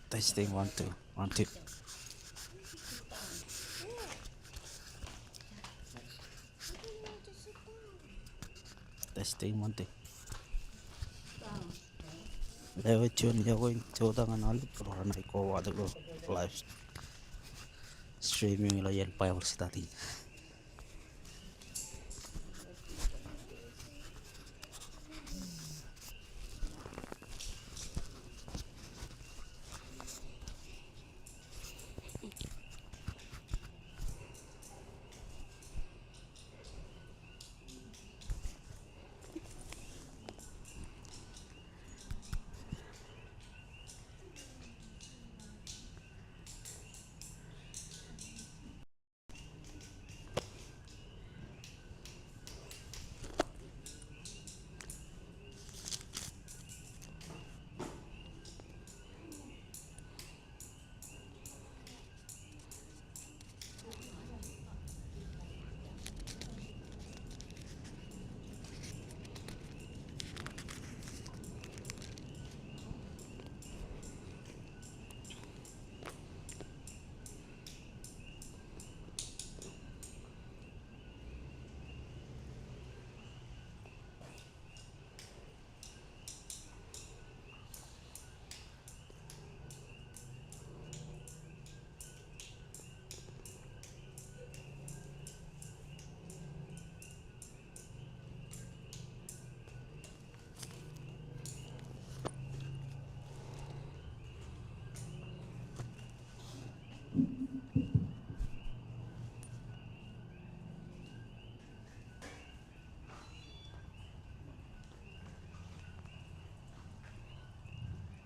Testing 1 2 1 2. Testing 1 2. Level tune going to the anal run I go other live streaming la yen power study.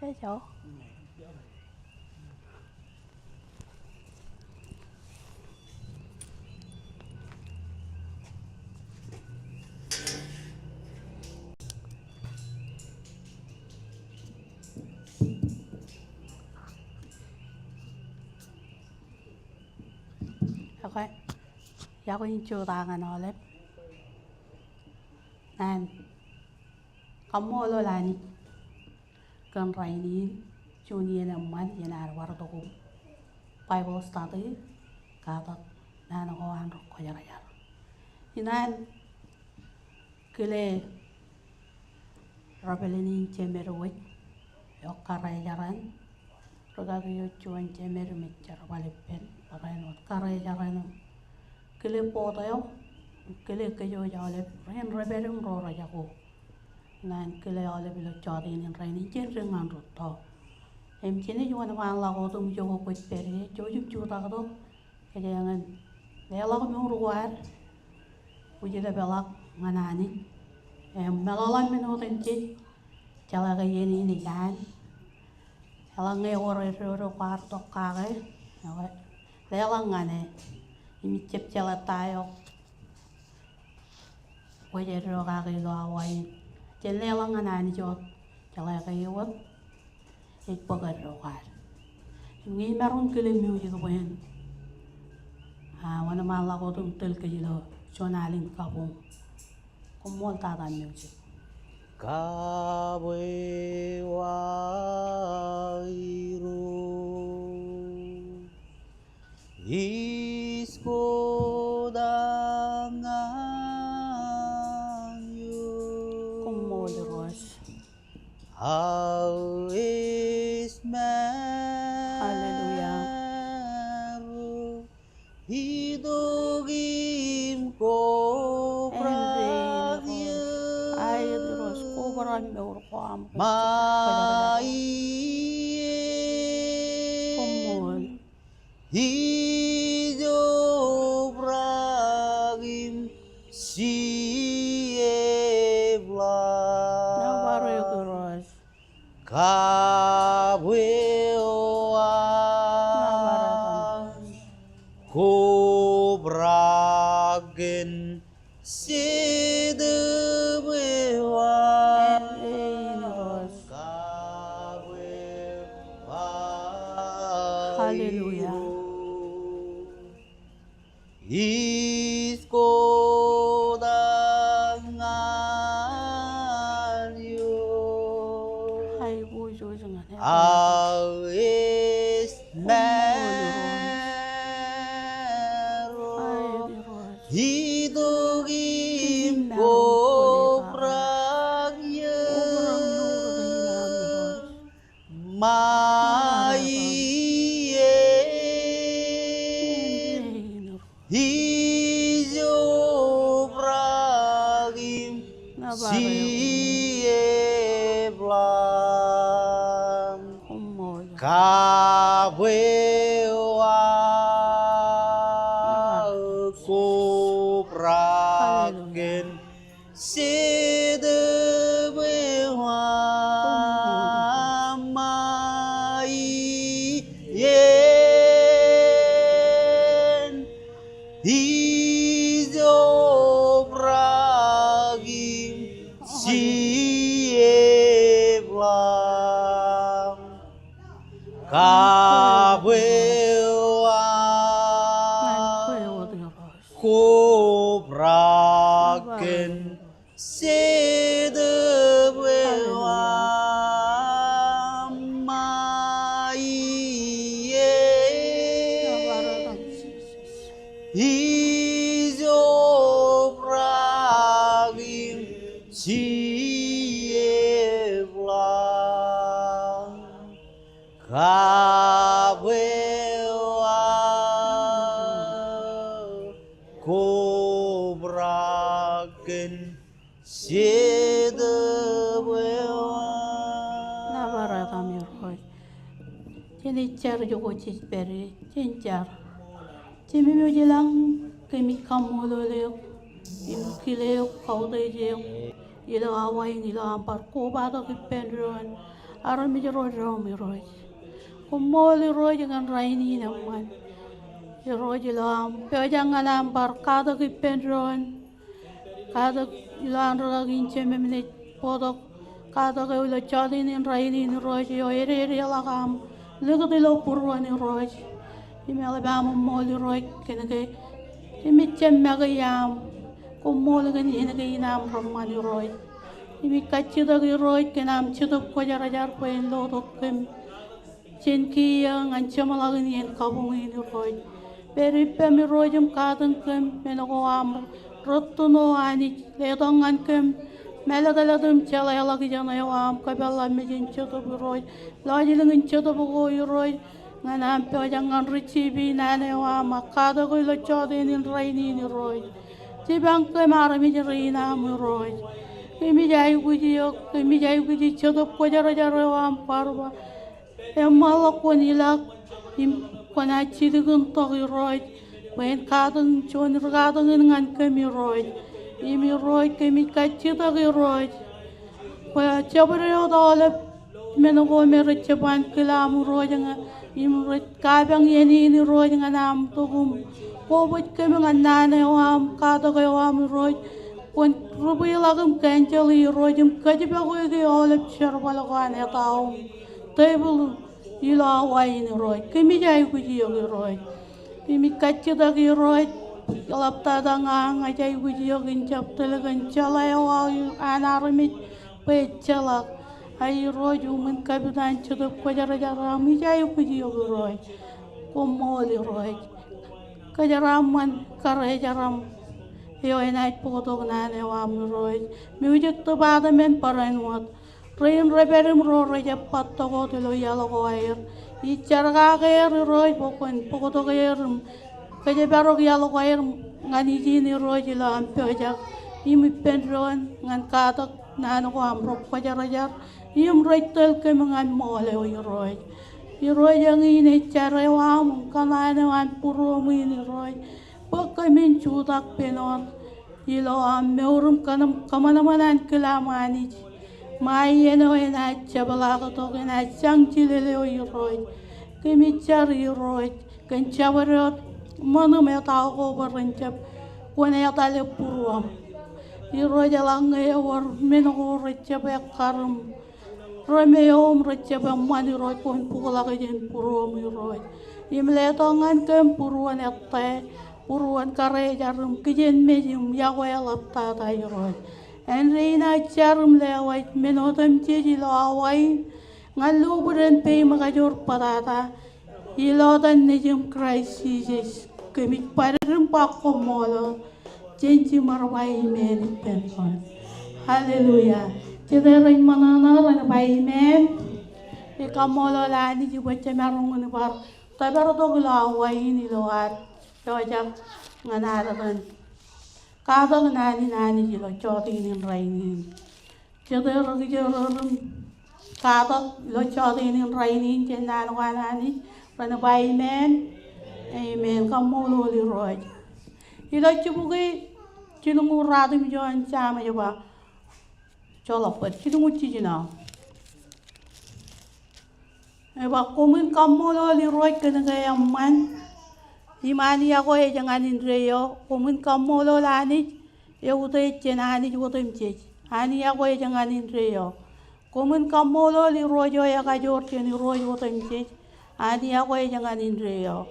Thế chỗ okay. Dạ có những chưa ta ngà nó lép Nan Kamu lo lani Kan raini Chuni na man yana warto ko Bible study Kata Nana ko an ko yara yara Inan Kile Rabelini chemeru wik Yokaray yaran Ragagi chuan chemeru mitchar walipen Parainot karay yaran Kile po tayo Kile kayo yale Rain rebellion ro rajago Nan kile yale bilo chadin in rain chen ringan rutto Em chini yuan wang la go tum yo ko peri jo yup chu ta do Kaya ngan Nela ko mong ruwar Ujida belak manani Em melalan minutin chi Chala ka yeni ni yan Chala ngay ore ro kwarto kage Nela ngane Imi chip chala tayo Ujida ro kage do awain Chen nela nganani jo Chala ka yewat Ik bagar ro kwar Ngi meron kile music wen Wana mala ko tum tel ka yilo Chonaling kabong Kumol tata music Kawe wairu Isko dangan yu Kumol ros How is Hallelujah meru Hidugim ko pragya Ay ros ko baran me ur ko am Kumol Hijo pragim sievla Nabaro yung ros Kawewan Kobragen Sidebewan Hidugim kobragye maien hijobragim sieblam kawewa kobragen sedebewa maien hijobragim sieblam kawewa kobragen sedebewa maien hijobragim sieblam kawewa kobragen sedebewa. Jadi cara juga cisperi, cincar. Cimi mujilang kami kamu lelek, imkilek kau dejek, ila awai ila ampar ko bata kipendron, aram jero miroj. Kumoli roj dengan raini naman. Roj ila ampar jangan ampar kata kipendron, kata ila andra gince memene podok, kata kau ila cadi ni raini roj yo ere lakam. Lagat ilo puruan ni roj. Imi alabama moli roj kenake. Imi cemmaga yam. Kumoli gani henake inam ramani roj. Imi kachidagi roj kenam chiduk ko jarajar ko en lotok kem. Chenkiya ngan chamalagani en kabungi ni roj. Beri pemi rojam kadang kem menako am rottuno ani ledangan kem. Meladaladum chalayalagi jana yawam kabella mejin chiduk roj. Lajilangin chiduk roj. Nganam pe jangan recibi nane wa makado ko lo chode ni raini ni roj tibang ke mara mi rina mi roj mi jai guji chodo ko jara jara wa parwa e mala ko ni la im kona chidigun to roj wen kadun chon kadun ngan ke mi roj imi roj ke mi kachida roj ko chabre odale meno go mere chaban kilam roj nga imret kabang yeni ni roj nga nam tugum kobot kemi nga nane wam kada ko wam roj kon rubi lagam kanjali rojum kajiba ko ge olep charbala ko ane taum table ila wain roj kemi jai ku ji roj kemi kachida ge roj lapta danga nga jai ku ji gin chap telegan chala wa anarmit pe chala ay roj umen kabitan chuduk ko jara jara mi jai ku ji roj ko moli roj kajaraman kare jaram yo enai podog nane wam roj music to bada men paran wat rain reberim ro reja patto go to lo yalo go air I charga gair roj pokon pokoto gair kaje barok yalo go air ngani jini roj la ampe jak imi pendron ngan katok nano ko amro ko jarajar im rojtel ke mangan mole o roj roj yang ini cara wam kanane wan puro ini roj pokoy min chudak penon ilo am meurum kanam kamana-manan kelamani mai eno ena chabala to ena changchilele o roj kemi char roj kan chawarot manu meta ko baranchap kone atale puruam roj lang e war men ko rechabe karam Romeom rechabe mani roj kon pukula kajen puruam roj imle tongan kem puruan ette puruan kare jarum kijen mejum yawela tata roj en reina charum lewait menotam cheji lawai Ngaluburan pe makajor patata. Ilotan ni Jim Christ Jesus. Kemik parin pa komolo. Jenji marwai men penson. Hallelujah. Cederin manana ran bai men. Ikamolo lani jibaca marung ni bar. Tabaro to gulawai ni loar. Jojak nganarakan. Kada nani jilo chotin rainin. Cederin jerorum. Kada lo chotin rainin jenan wanani. Ran bai men. Amen. Kamolo li roj. Ilo cibugi cinungu radu mi joan sama joba. Colopet cinungu cijina. Eba kumin kamolo li roj kena gaya man. Imani ako jangan indreyo. Kumin kamolo lani. Ya utai cenani utai mcej. Ani ako jangan indreyo. Kumin kamolo li rojo ya kajor ceni rojo utai mcej. Ani ako jangan indreyo.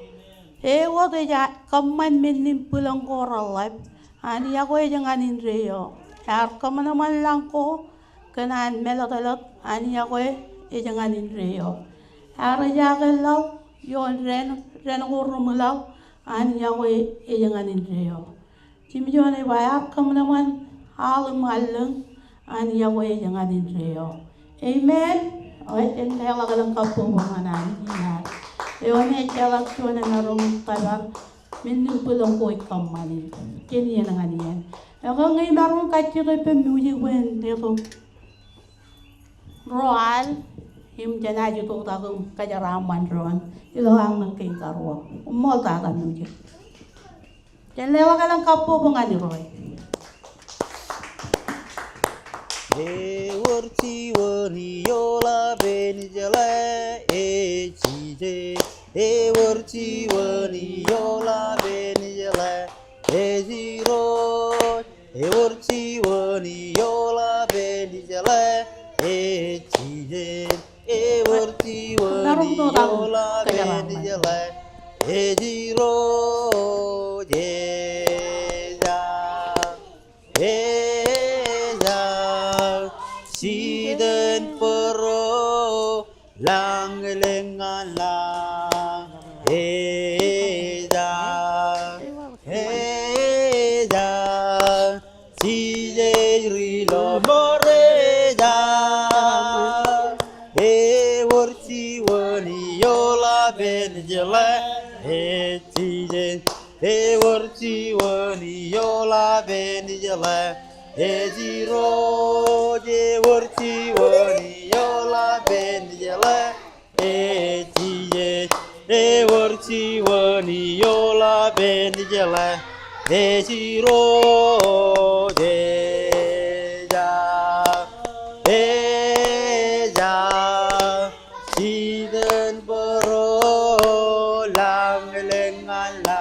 Wote ja kaman menim pulang koral lab. Ani ako jangan indreyo. Har kamanaman lang ko kanan melatelot. Ani ako jangan indreyo. Har jagelaw yon ren urumulaw. Ani ako jangan indreyo. Timjone bayar kamanaman halang malang. Ani ako jangan indreyo. Amen. Oy tendela kalang kapungan ani. Ewane jalak tuan narong tabar minum pulang koi kamani kini yang nganian. Ako ngay narong kacir pe music wen dito roal him jana juto tagong kajaraman ron ilohang ng king karwa umol taga music. Janlewa kalang kapo bangani roy. Eworti wani yola benjala ejide. Eworti wani yola benjala ejiro. Eworti wani yola benjala ejide. Eworti wani yola benjala ejiro. Siden pero lang lengan lang si jeri lo moreja worsi wani yola benjela si worsi wani yola benjela Ejiro je worti wani yola benjela ejije worti wani yola benjela ejiro eja siden bero lang lengan lang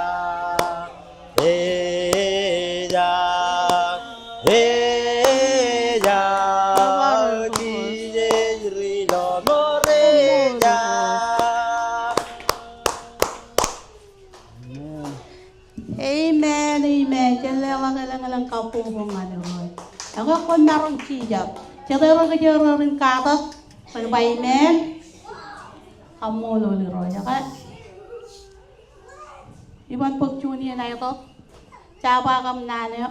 Amen, amen. Janlewa kalang kapo bangani roy. Ako kon narong cijak. Cedera kejerorin katak. Pagbai men. Kamolo li roy. Kan? Iban pagcuni na ito. Cawa kam nane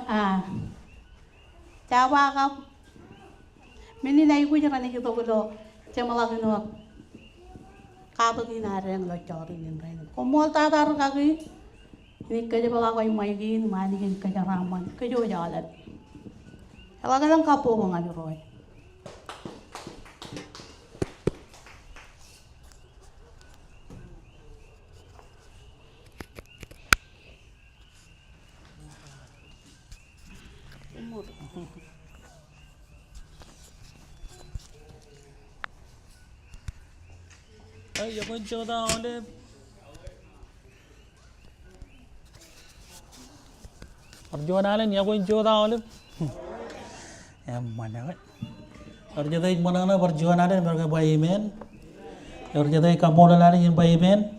cawa kam. Mini na iku jaran iki to gulo. Cemala gino. Katak inareng lo chorin ren. Komol tatar kaki. Ini kerja pelakon mainin, manikin kerja raman, kerja jalan. Kalau kadang kapo mengalir roy. Ay, yo pun coba ada. Perjuangan ya pun coba ada. Mana kan? Perjuangan mana na perjuangan ada mereka bayi men. Perjuangan kamu ada yang bayi men.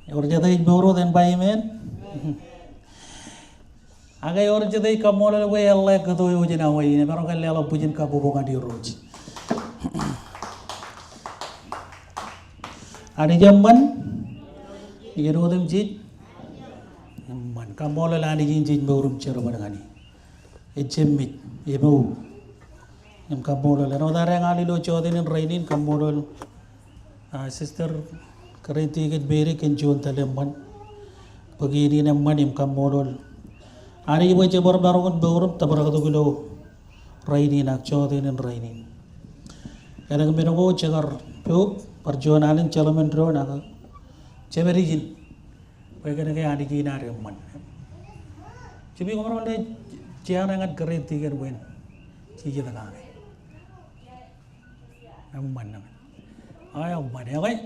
Perjuangan buru dan bayi men. Agai perjuangan kamu ada bayi Allah ketua ujina bayi ini. Mereka lelah pujian kabu bunga di roji. Ani jamman yero dem jit man kamola lani jin jin beurum cero badangani ejemmit yemo em kamola la no dare ngali lo chodin rainin kamola sister karenti get beri ken jon talemman pagini namman em kamola ani ibo cebar barongon beurum tabaragado gulo rainin ak chodin rainin kadang benogo cegar pu perjuangan calaman drone naga ceberijin Pagkana kaya ani kinari man. Cibi ko maraming ciya na ngat kare tiger buen. Ciya na kami. Amman na. Ay amman ya kay.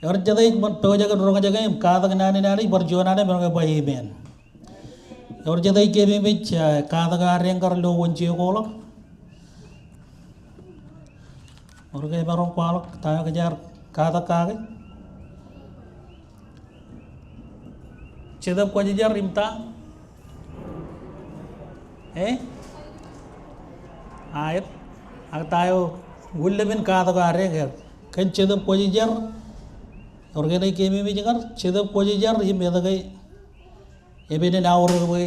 Yor jada ik man pewaja kan ronga jaga im kada nani nani berjuana ne mereka bayi men. Yor jada ik kemi mich kada gareng kar lo wonci kolak. Mereka barong kolak tayo kejar kada kage. Cedap ko aja rimta ayat ak tayo gullebin kaata ko are ger kan cedap ko aja organe kemi mi jangar cedap ko aja yim yada kai ebene na or ko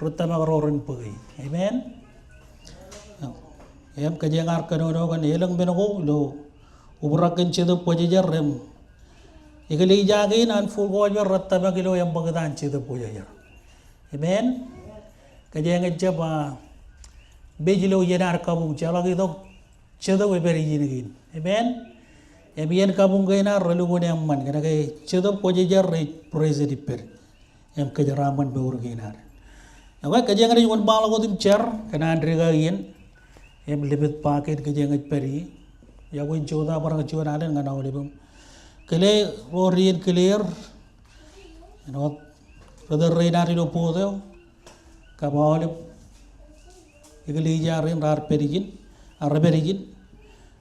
rutta ma rorin pui amen em ka jangar kano no kan elang benogo lo ubrakan cedap ko aja rem Ikali jagin an full gojo ratta bagilo yang bagadan cita puja jar. Amen. Kajang jaba bejilo yenar kabung chala gitu cita we beri jinigin. Amen. Ebian kabung gina ralu gune amman kena kay cita puja jar praise diper. Em kajaraman beur ginar. Awak kajang ada jual bala godim cer kena andrega yen. Em lebet paket kajang peri. Ya win joda barang jual ada ngana olebum. Clear orion clear brother Reynari lo podeo kabale igli jarin rar perigin arberigin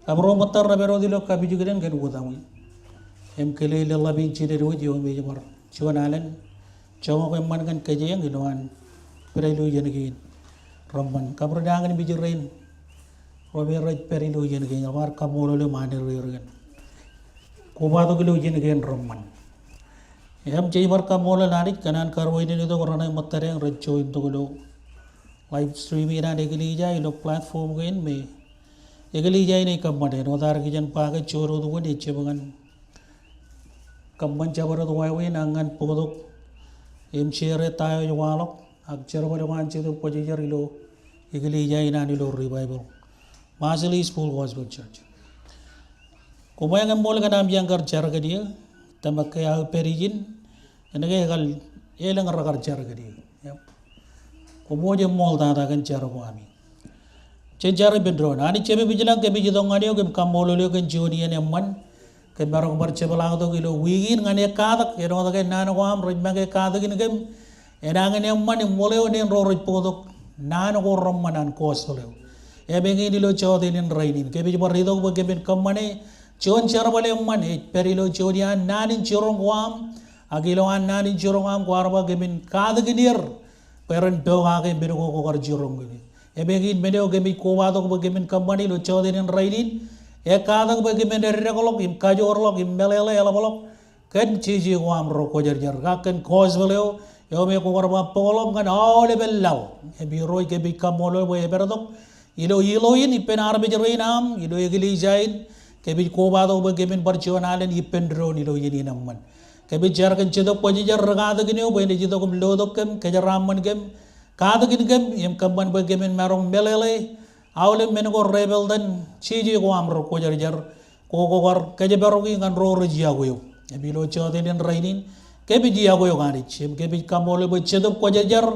kabro matar rabero dilo kabijugren gen godamu em kele le labin chide ro jo me jamar chuanalen chomo ko man kan kajeng giloan perelu yenegin romman kabro dangan bijirin robero perelu yenegin war kamolo le manir yorgen Kubatu kilo ujin again Roman. Em chamber ka mola narik kanan karwo ini itu korana matareng rejo itu kilo live stream ina degelija ilo platform gain me degelija ini kamade nodar kijan pakai coro tu kan ece bangan kamban cabar tu wae nangan podok em share tayo jawalok akcer pada manci tu pojijar ilo degelija ina ilo revival Marshall School Gospel Church. Kumaya ngam mol kanam yang kerjar ke dia, tambah kaya perigin, ane kaya kal elang kerjar ke dia. Kumaya mol tanda kan cara kami. Cencara bendron, ani ceme bijilang ke bijidong ani oke kamolo leo kan joni ane man, ke barang bercebelang tu kilo wigin ngane kadak, ke nong tak nana kuam rejma ke kadak ini kem, enang ane man yang moleo ane rorit podok, nana ko romanan kos leo. Ebeng ini lo cawat ini rainin, ke bijbar itu ke ben kamane. Cion cara boleh man perilo cionian nanin cirong wam agiloan nanin cirong wam kuarba gemin kada genir peren dong ake bedo ko kar cirong gini ebegin bedo gemi ko wado ko gemin company lo ciodenen rainin e kada ko gemin der kolok im kajo orlok im melele ala bolok kan ciji wam ro ko jar kan cause boleo yo me ko warba polom kan ole bellaw e bi roy ke bi kamolo bo e berodok ilo in ipen arbe jerinam ilo egili jain kebi kobado bagaimana perjuangan ipendro nilo ini namman kebi jarkan cedok pojijar regada gini obo ini cedok melodok kem kejaraman kem kada gini kem yang kamban bagaimana marong melele awalnya menengok rebel dan ciji ko amro ko jar ko kor kejebarogi ngan ro rejia goyo kebi lo cede den rainin kebi jia goyo ngani cem kebi kamole bo cedok ko jar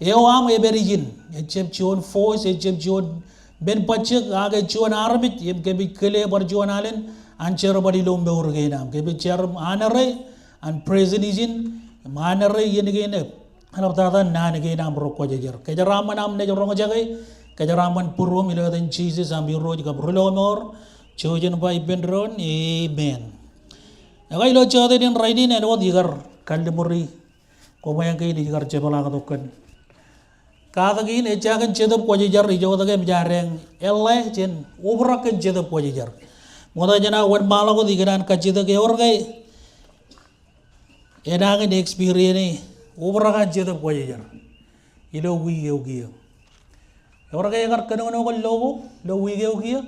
eo am e berijin e cem cion force e cem cion ben pacek aga cuan arbit yem kebi kele berjuan alen ancer badi lombe urgenam kebi cer anare an presidizin manare yenegene anap tata nan genam rokko jejer kejaraman am ne jorong jagai kejaraman purum ilo den Jesus ambi roj ka brulomor chojen by bendron amen aga ilo chode den raidin en wod yigar kaldemuri komayang kay digar jebala katokan Kadagin ejagan cedap wajijar hijau tagay jareng elle jen ubrakan cedap wajijar. Moda jana wan malo ko diganan kachida ke orgai enangin experience ubarakan chida ko jar ilo wi ge orgai agar kano no ko lo wi ge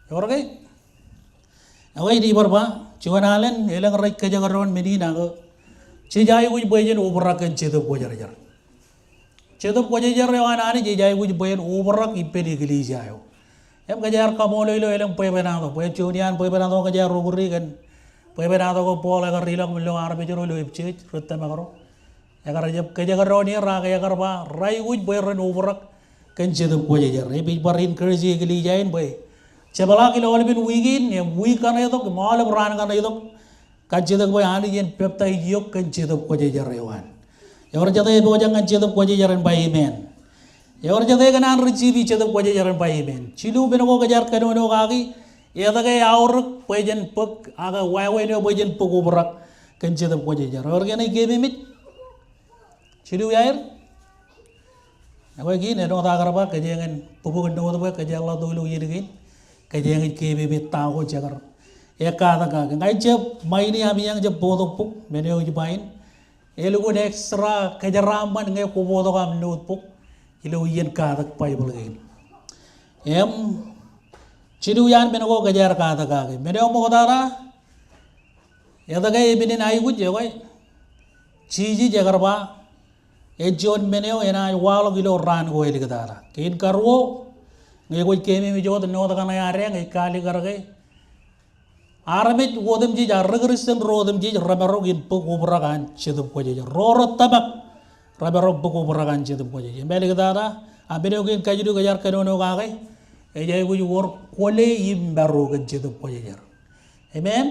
orgai awai di barba chuanalen elang rai ka jagaron medina ko chijai wi boyen ubarakan chida ko jar Cetup ko jar rewan ani jai wuj boyen overrak ipedi gili jayo. Em kajar kamolo ilo elang poy benado poy chunian poy benado kajar ruguri kan poy benado ko pol agar rilak milo arabe jero lo ipchit rutta magaro. Agar jab kajar roni ra kaya karba rai wuj boy ren overrak kan cetup ko jar e bi barin kerji gili jain boy. Cebala kilo olbin wigin em wig kan edo mal bran kan edo kan cetup boy ani jen pepta ijok kan cetup ko jar rewan. ఎవరు జత భోజంగా చేతుకు కొజేజరన్ బైమేన్ ఎవరు జత గనాన్ రిచీవి చేతుకు కొజేజరన్ బైమేన్ చిలు బెనగో గజార్ కనోనో గాగి ఎదగై ఆవర్ పోజన్ పక్ ఆగా వాయవైనో పోజన్ పక్ ubrak kan చేతుకు కొజేజర్ ఎవరు గనే గేమిమిట్ చిలు యాయర్ అవగి నెనో దాగరబా కజేగన్ పుపు గండో దబా కజాల దోలు yidigin kajengit kebebet tago jagar ekada ka ngai je maini amiyang je bodok puk meneo jibain Elugun extra kajaraman ngay kubodo kam notebook ilo yen katak Bible game. Em chinuyan menago kajar katak kage. Meneo mo kadara yadagay binin aygut jaway chiji jagarba ejon meneo ena walo kilo ran go eli kadara. Kain karwo ngay koy kemi mi jod no daga na yare ngay kali karage. Aramit wodem ji jar regristen rodem ji ramerog in puk ubarakan chetup ko je rorot tabak ramerog puk ubarakan chetup ko je mele gadara abene ogin kajidu gajar kanono gagai e jay bu wor kole imbaro gan chetup ko je amen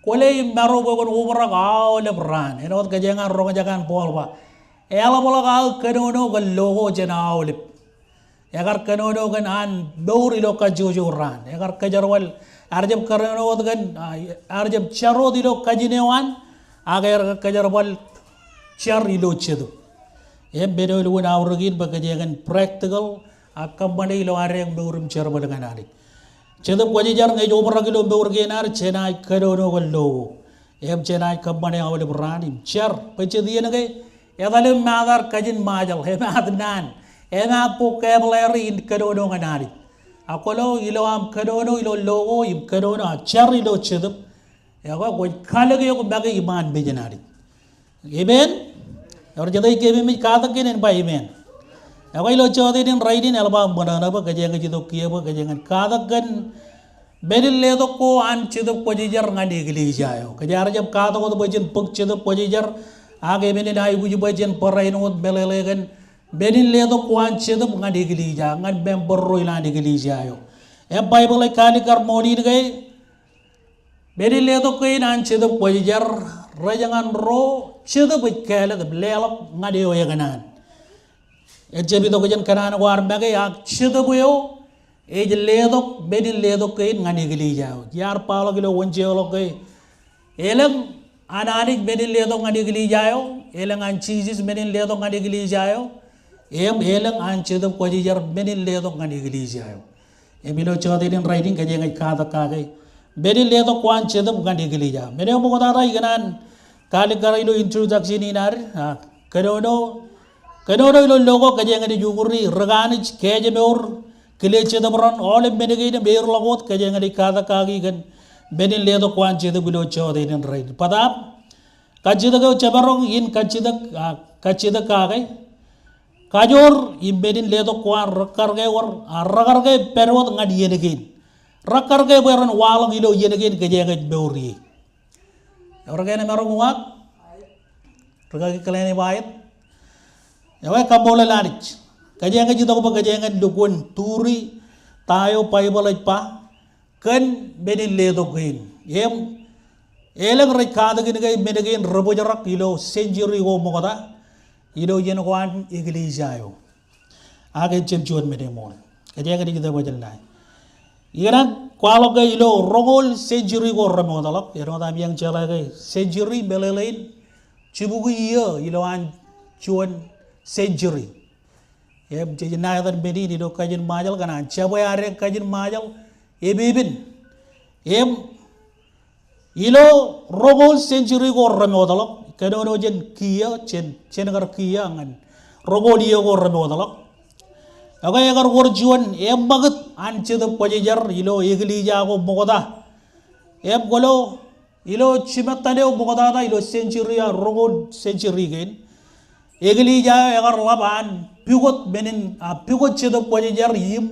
kole imbaro go gon ubarak awle bran enot gajenga ronga jagan polba ela bola ga kanono gal logo jena awle agar kanono gan an dori lo ka jojo ran agar kajarwal Arjab kareno odgan arjab charo dilo kajinewan agar kajarwal char ilo chedu em beno lu na urgin bagajangan practical akambane ilo areng beurum char balaganari chedu kwaji jar ngai jomra kilo beurgenar chenai kadono gollo em chenai kambane awle brani char pechedi ngai edalem madar kajin majal he adnan ena vocabulary in kadono ganari Akolo ilo am kadono ilo logo im kadono achar ilo chedup yaga koy khalage yo bage iman bejanari amen or jadai kebe mi katak ken ba amen yaga ilo chode din raidin alba banana ba gajenga jido kiye ba gajenga katak kan benil ledo ko an chedup ko jijar ngani gili jayo kajar jab katak ko bajin puk chedup ko jijar age benin ay buju bajin parainot belele kan Benin ledo kuan chedup ngadi gilija ngan member ilani gilija yo e bible kali kar moni ngai benin ledo ko inan chedup wajar rajangan ro chedup kala de lelap ngadi yo yaganan e jebi do jan kanan war mage yak chedup yo e ledo benin ledo ko in ngadi gilija yo yar palo gilo wonje lo ko elang ananik benin ledo ngadi gilija yo elang an cheeses benin ledo ngadi gilija yo em elang an chedup ko jar benin ledo ngani gilija yo e bilo chodin writing kaje ngai kada kage benin ledo ko an chedup ngani gilija mene mo dara iganan kali karailo introduction inar kadono ilo logo kaje ngani juguri ragani keje meur kile chedup ran all menege de beer lagot kaje ngani kada kage gan benin ledo ko an chedup bilo chodin right padap kajidago chabarong in kachida kage Kajor imbenin ledo kuan rakarge war rakarge perwat ngadi yenegin rakarge beran walang ilo yenegin kejenge beuri orangene marong wak ragagi kalene bait yawa kabola lanich kejenge jito ko kejenge dukun turi tayo paibal pa kan benin ledo gain yem elang rekada gin menegin robojarak ilo century go mokota ilo yen wan iglesia yo age chenchuan medemon kaje ga digida wajalna ira kwalo ga ilo rogol century go ramodalak ero da yang chala ga century belelain chibugu iyo ilo an chuan century em chỉ nay than beni ni do kajin majal kana chaboy are kajin majal ebibin em ilo rogol century go ramodalok kedono jen kia chen gar kia ngan rogol iyo go ramodalok aga agar gorjuan em magat anche the pojejar ilo egli jago mogoda em golo ilo chimatane mogoda da ilo century rogol century gen egli ja agar laban pigot benin pigot che the pojejar yim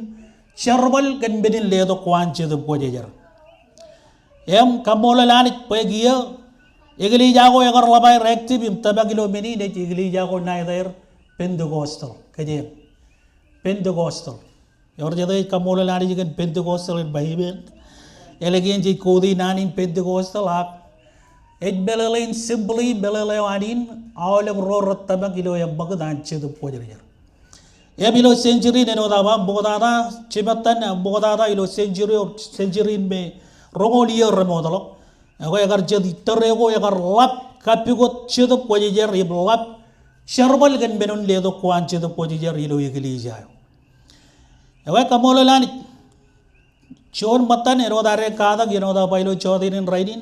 charbal kan benin ledo kwan che the pojejar em kamola lanit pegia egli jago agar labai reactive im tabagilo meni ne egli jago naider Pentecostal kaje Pentecostal yor jadai kamola lani jigen Pentecostal in Bible elegen ji kodi nanin Pentecostal ak et belelain simply beleleo anin awle ro tabagilo ya bagdan chedu pojer em ilo century ne no da ba bodada chimatan bodada ilo century me rongoliyo remodalo ago agar jadi terego agar lap kapigot chedo pojer ib lap charbal gan benon ledo kwan chedo pojer ilo igli jayo ago kamola lani chon matan ero dare kada gino da bailo chodin raidin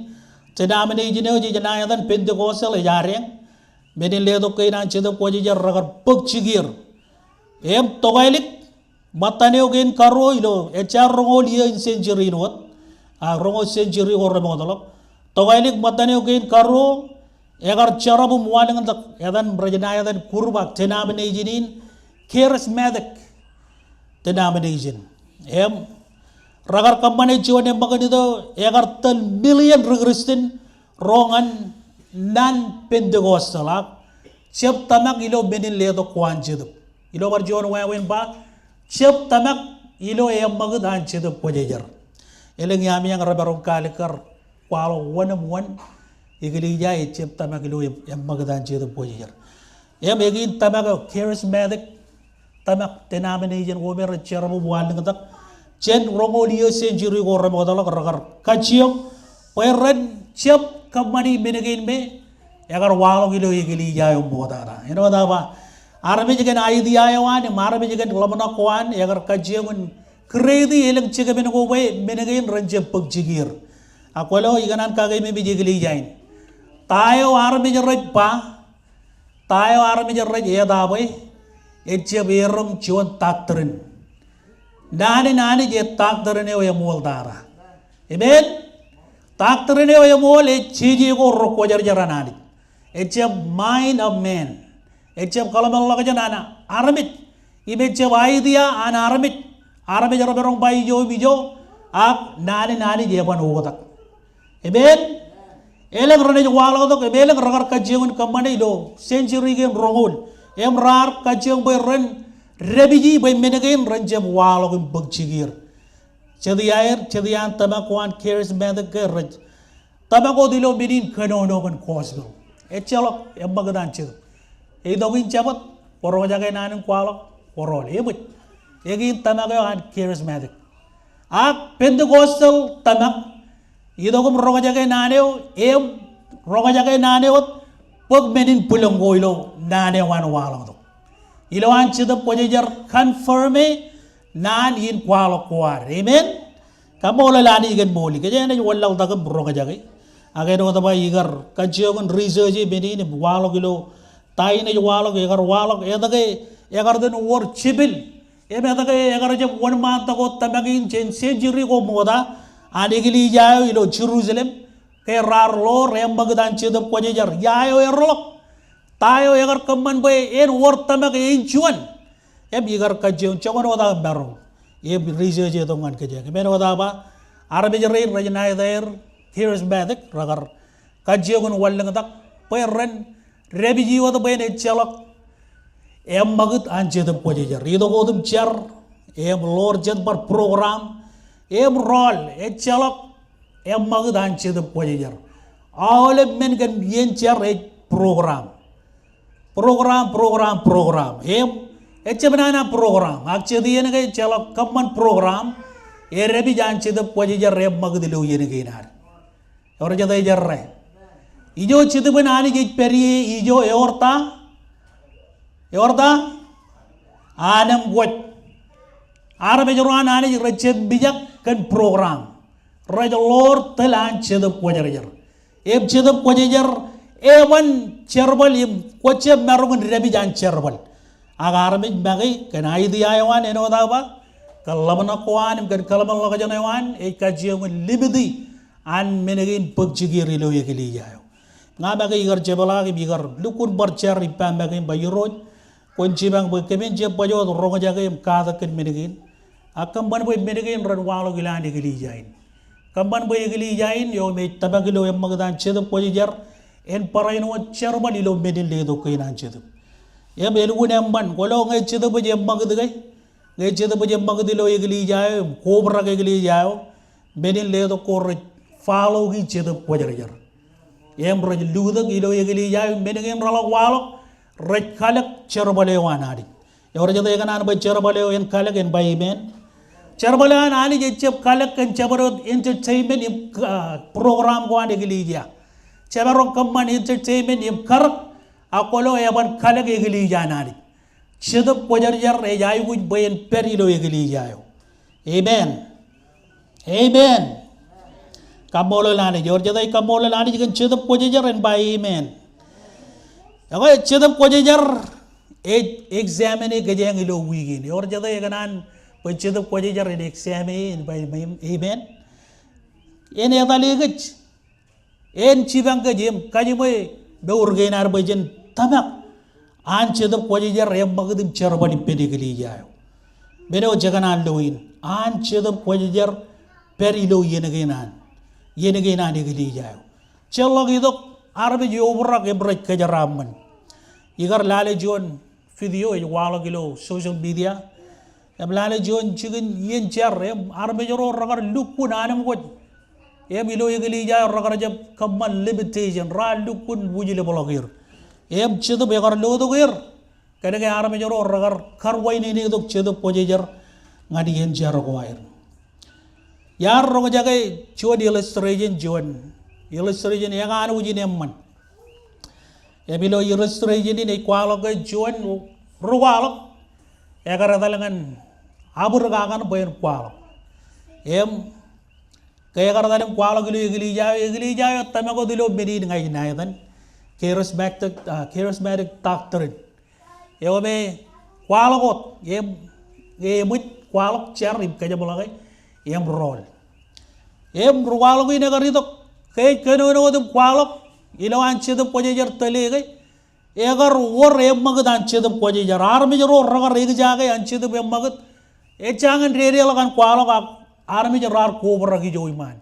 tedamene jine ji janayadan Pentecostal jare benin ledo kainan chedo pojer ragar pokchigir em togailik mataneo gen karo ilo echar rongoliyo in century not rongo century or remodalo togailik matane gen karo egar charabu mualing dak edan brajana edan kurbak tenamene jinin charismatic tenamene jin em ragar kamane jiwane maganido egar tan million regristin rongan nan Pentecostal chep tamak ilo benin ledo kwanjedo ilo bar jiwan wawen ba chep tamak ilo em magad anchedo pojejar eleng yami yang rabarong kalikar kwalo one igli jay chep tamagilo em magadan chedo pojer em egin tamago charismatic tamak denomination gober cherabu waling tak chen rongolio century go ramodalo ragar kachiyo peren chep kamani benegin me agar walo gilo igli jay bodara eno da ba arme jigen idea yawan marme jigen lamana kwan agar kachiyo kredi eleng chega benego we menegin ranje pagjigir akwalo iganan kagay me bijigli jain tayo arme jaraj pa tayo arme jaraj eda boy etche berum chion taktrin nani je taktrin e mol dara amen taktrin e mol e chiji go roko jarjaranani etche mind of man etche kalamalla janana armit imeche waidia an armit arame jara berong bai jo bijo ak nani jeban ugotak amen eleng rone walo to eleng ragar kajeun kamane do century game rongol em rar kajeung boy ren rebiji boy menegen ranjem walo gum bagchigir chedian tamakwan charismatic geraj tamako dilo binin kanono kon kosgo echalo embagadan chid e dogin chabat poro jage nanin kwalo porol ebut egin tamago an charismatic ak Pentecostal tamak idogum rogajage naneo em rogajage naneo pog menin pulong goilo nane wan walo ilo an chida pojejar confirme nan in kwalo kwar amen kamola lani igen moli kajene wallal dagam rogajage ageno da ba igar kajogon research benin walo gilo taine walo igar walo edage egar den wor chibil emetaga agar jab one month ago tamagin century go moda anigli jayo ilo Jerusalem ke rar lo rembagdan chedo pojejar yayo erlok tayo agar kamman boy en wor tamag en chuan em igar kajeun chongon oda baro e research to ngan keje men oda ba arabe jere rajna der charismatic ragar kajeun wallang dak peren rebiji oda boy ne chelok em magut anje the pojejar rido godum cher em lor jet bar program em rol e chelok em magut anje the pojejar all men gan yen cher e program em e chebana program akche diene ga chelok kamman program e rebi janje the pojejar em magut lo yen ga inar or jada jarre ijo chidubana ani ge peri ijo eorta Anam what? Arabe Joran Ani Rechem Bijak can program. Raja Lord Telan Chedap Quajar. If Chedap Quajar, Evan Cherbal, if Quachem Marugan Rebijan Cherbal. Agaramic Bagay, can I the Iwan and Odava? Kalamanakuan, can Kalamalajan, a Kajam with Libidi, and Menagin Pugchigiri Loyakiliyayo. Nabagi or Jebala, bigger, Lukun Barcher, Pambagin by your road. When Chibang will come in Jepayo, Rogajagam, Kazakan Menagin. A combined with Menagin, Ranwalo Gilani Gilijain. Combined with Gilijain, you made Tabagilo and Magadan Chedu Pojajar, and Parano Cherbalilo Medin do Queen and Chedu. Yabelunamban, Golong Chedu Pajam Magadai, Chedu Pajam Magadilo Gilijayo, Cobra Gilijayo, Medin Ledo Corre, follow each other Pojajar. Embra Luda Gilo Gilijayo, Menagin Ralawalo. Red Kalak Cherbaleo Anadi. Your Jadagan by Cherbaleo and Kalak and by Amen. Cherbalan Ali Chep Kalak and Chabarot Entertainment program one Egilia. Chabarok Command Entertainment in Karak, Apollo Evan Kalak Egilia Nadi. Chedup Pojajar, a I would buy and Perilo Egilia. Amen. Amen. Kamolo Lani, your Jadai Kamola Lani, you can Chedup Pojajar and by Amen. Chedam Quajar, examine a Gajangilo Wigin, or Jadagan, but Chedam Quajar and examine by Amen. Any other legate? En Chivanga Jim, Kajime, Dorgain Arbajan, Tamak, and Chedam Quajar, Rembagadim Cherabani Pediglijayo. Beno Jaganan Loin, and Chedam Quajar, Perilo Yenaganan, Yenaganan Eglijayo. Chellagido. Arabi Jobrak Ebrek Kajaraman. Igar Lale John video a while ago, social media. Lale John chicken yen chair, Arabi Joro Ragar Lukun Anam what? Emilo Egalija Ragarajab Kaman limitation, Ra Lukun Wujilabogir. Em Chedu Begar Lodogir. Kanaga Arabi Joro Ragar Karwain in the Chedu Pojajar, Nadi yen Jaraguire. Yar Rogajaga, Chod illustration John. Illustration Yagan Ujinman. Emilo illustration in a quality Joan Ruwalo Egaradalan Aburgagan Boyan Qualo. M. Kayagaran Qualo Eglija, Tamago de Lo Medin Nathan, charismatic doctrine. Eome Qualo, Em with Qualo Cherry Kajabala, Em roll. Em Ruwalo in Egarito. Kay kano the qualok, Iloanche the Pojajar Telega, Egar war Magadanche the Pojajar, Army or Raga Regajaga and Chidum Magat, Echang and Radial and Qualok, Army Jar Cobra Gijoiman,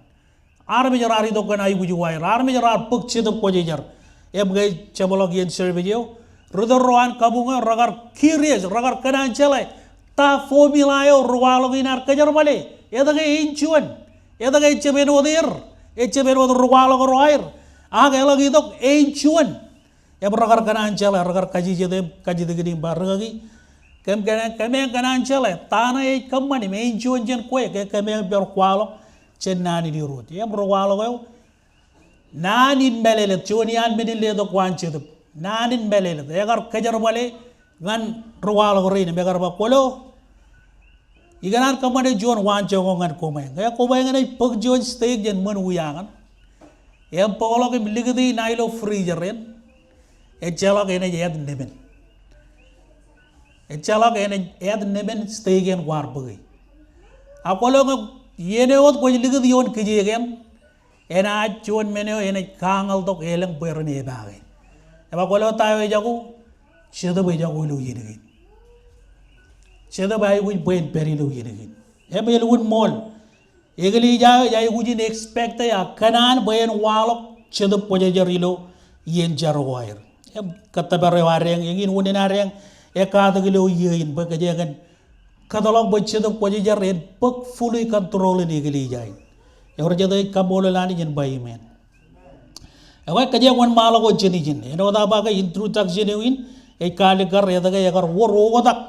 Army Jarari Dokanai Wujuai, Army Jar Pukche the Pojajar, Ebgay Chabologian Servio, Rudoroan Kabunga, Ragar Curious, Ragar Kananchele, Ta Fomilayo, Rualogin Arkajarmale, Edagay Inchuan, Edagay Chabeno there. Echebero the Rualo or Wire. Agalagidok, Ancient. Ebragar Cananchela, Ragar Kaji, Kaji Barragi. Kamen Cananchela, Tana, Company, Ancient and Quake, Kamel Berqualo, Chenani Root. Ebrualo, Nan in Melele, Chunian Middle of Quanchid, Nan in Melele, the Egar Kajarwale, Gan Rualo Rain, Megarba Polo. You cannot come on a John Wanchong and Coming. They are coming and a Pug John stage and Munuyan. A Pollock in Ligadi Nilo Freezerin. A Chalak and a Yad Nibbin. A Chalak and a Yad Nibbin stake and Warbury. Apollo Yenot was Ligadi on Kiji again. And I John Menu and a Kangal dog Elang Perni Bagay. Apollo Tayo Jago, Shadaway Jago Luigi. Chedabay would wait very low again. Emil would moll. Egalija, I wouldn't expect a canan by an wall, Chedu Pojajarilo, Yen Jarwire. Katabarang, in Woodenariang, a Kadagilo yin Bakajagan. Catalog by Chedu Pojajar and Puck fully controlling Egalija. Eurajade Kabola and by men. A Wakaja one Malago Jenijin, and Odabaga in true tax genuine, a Kalika, Yadaga, war over that.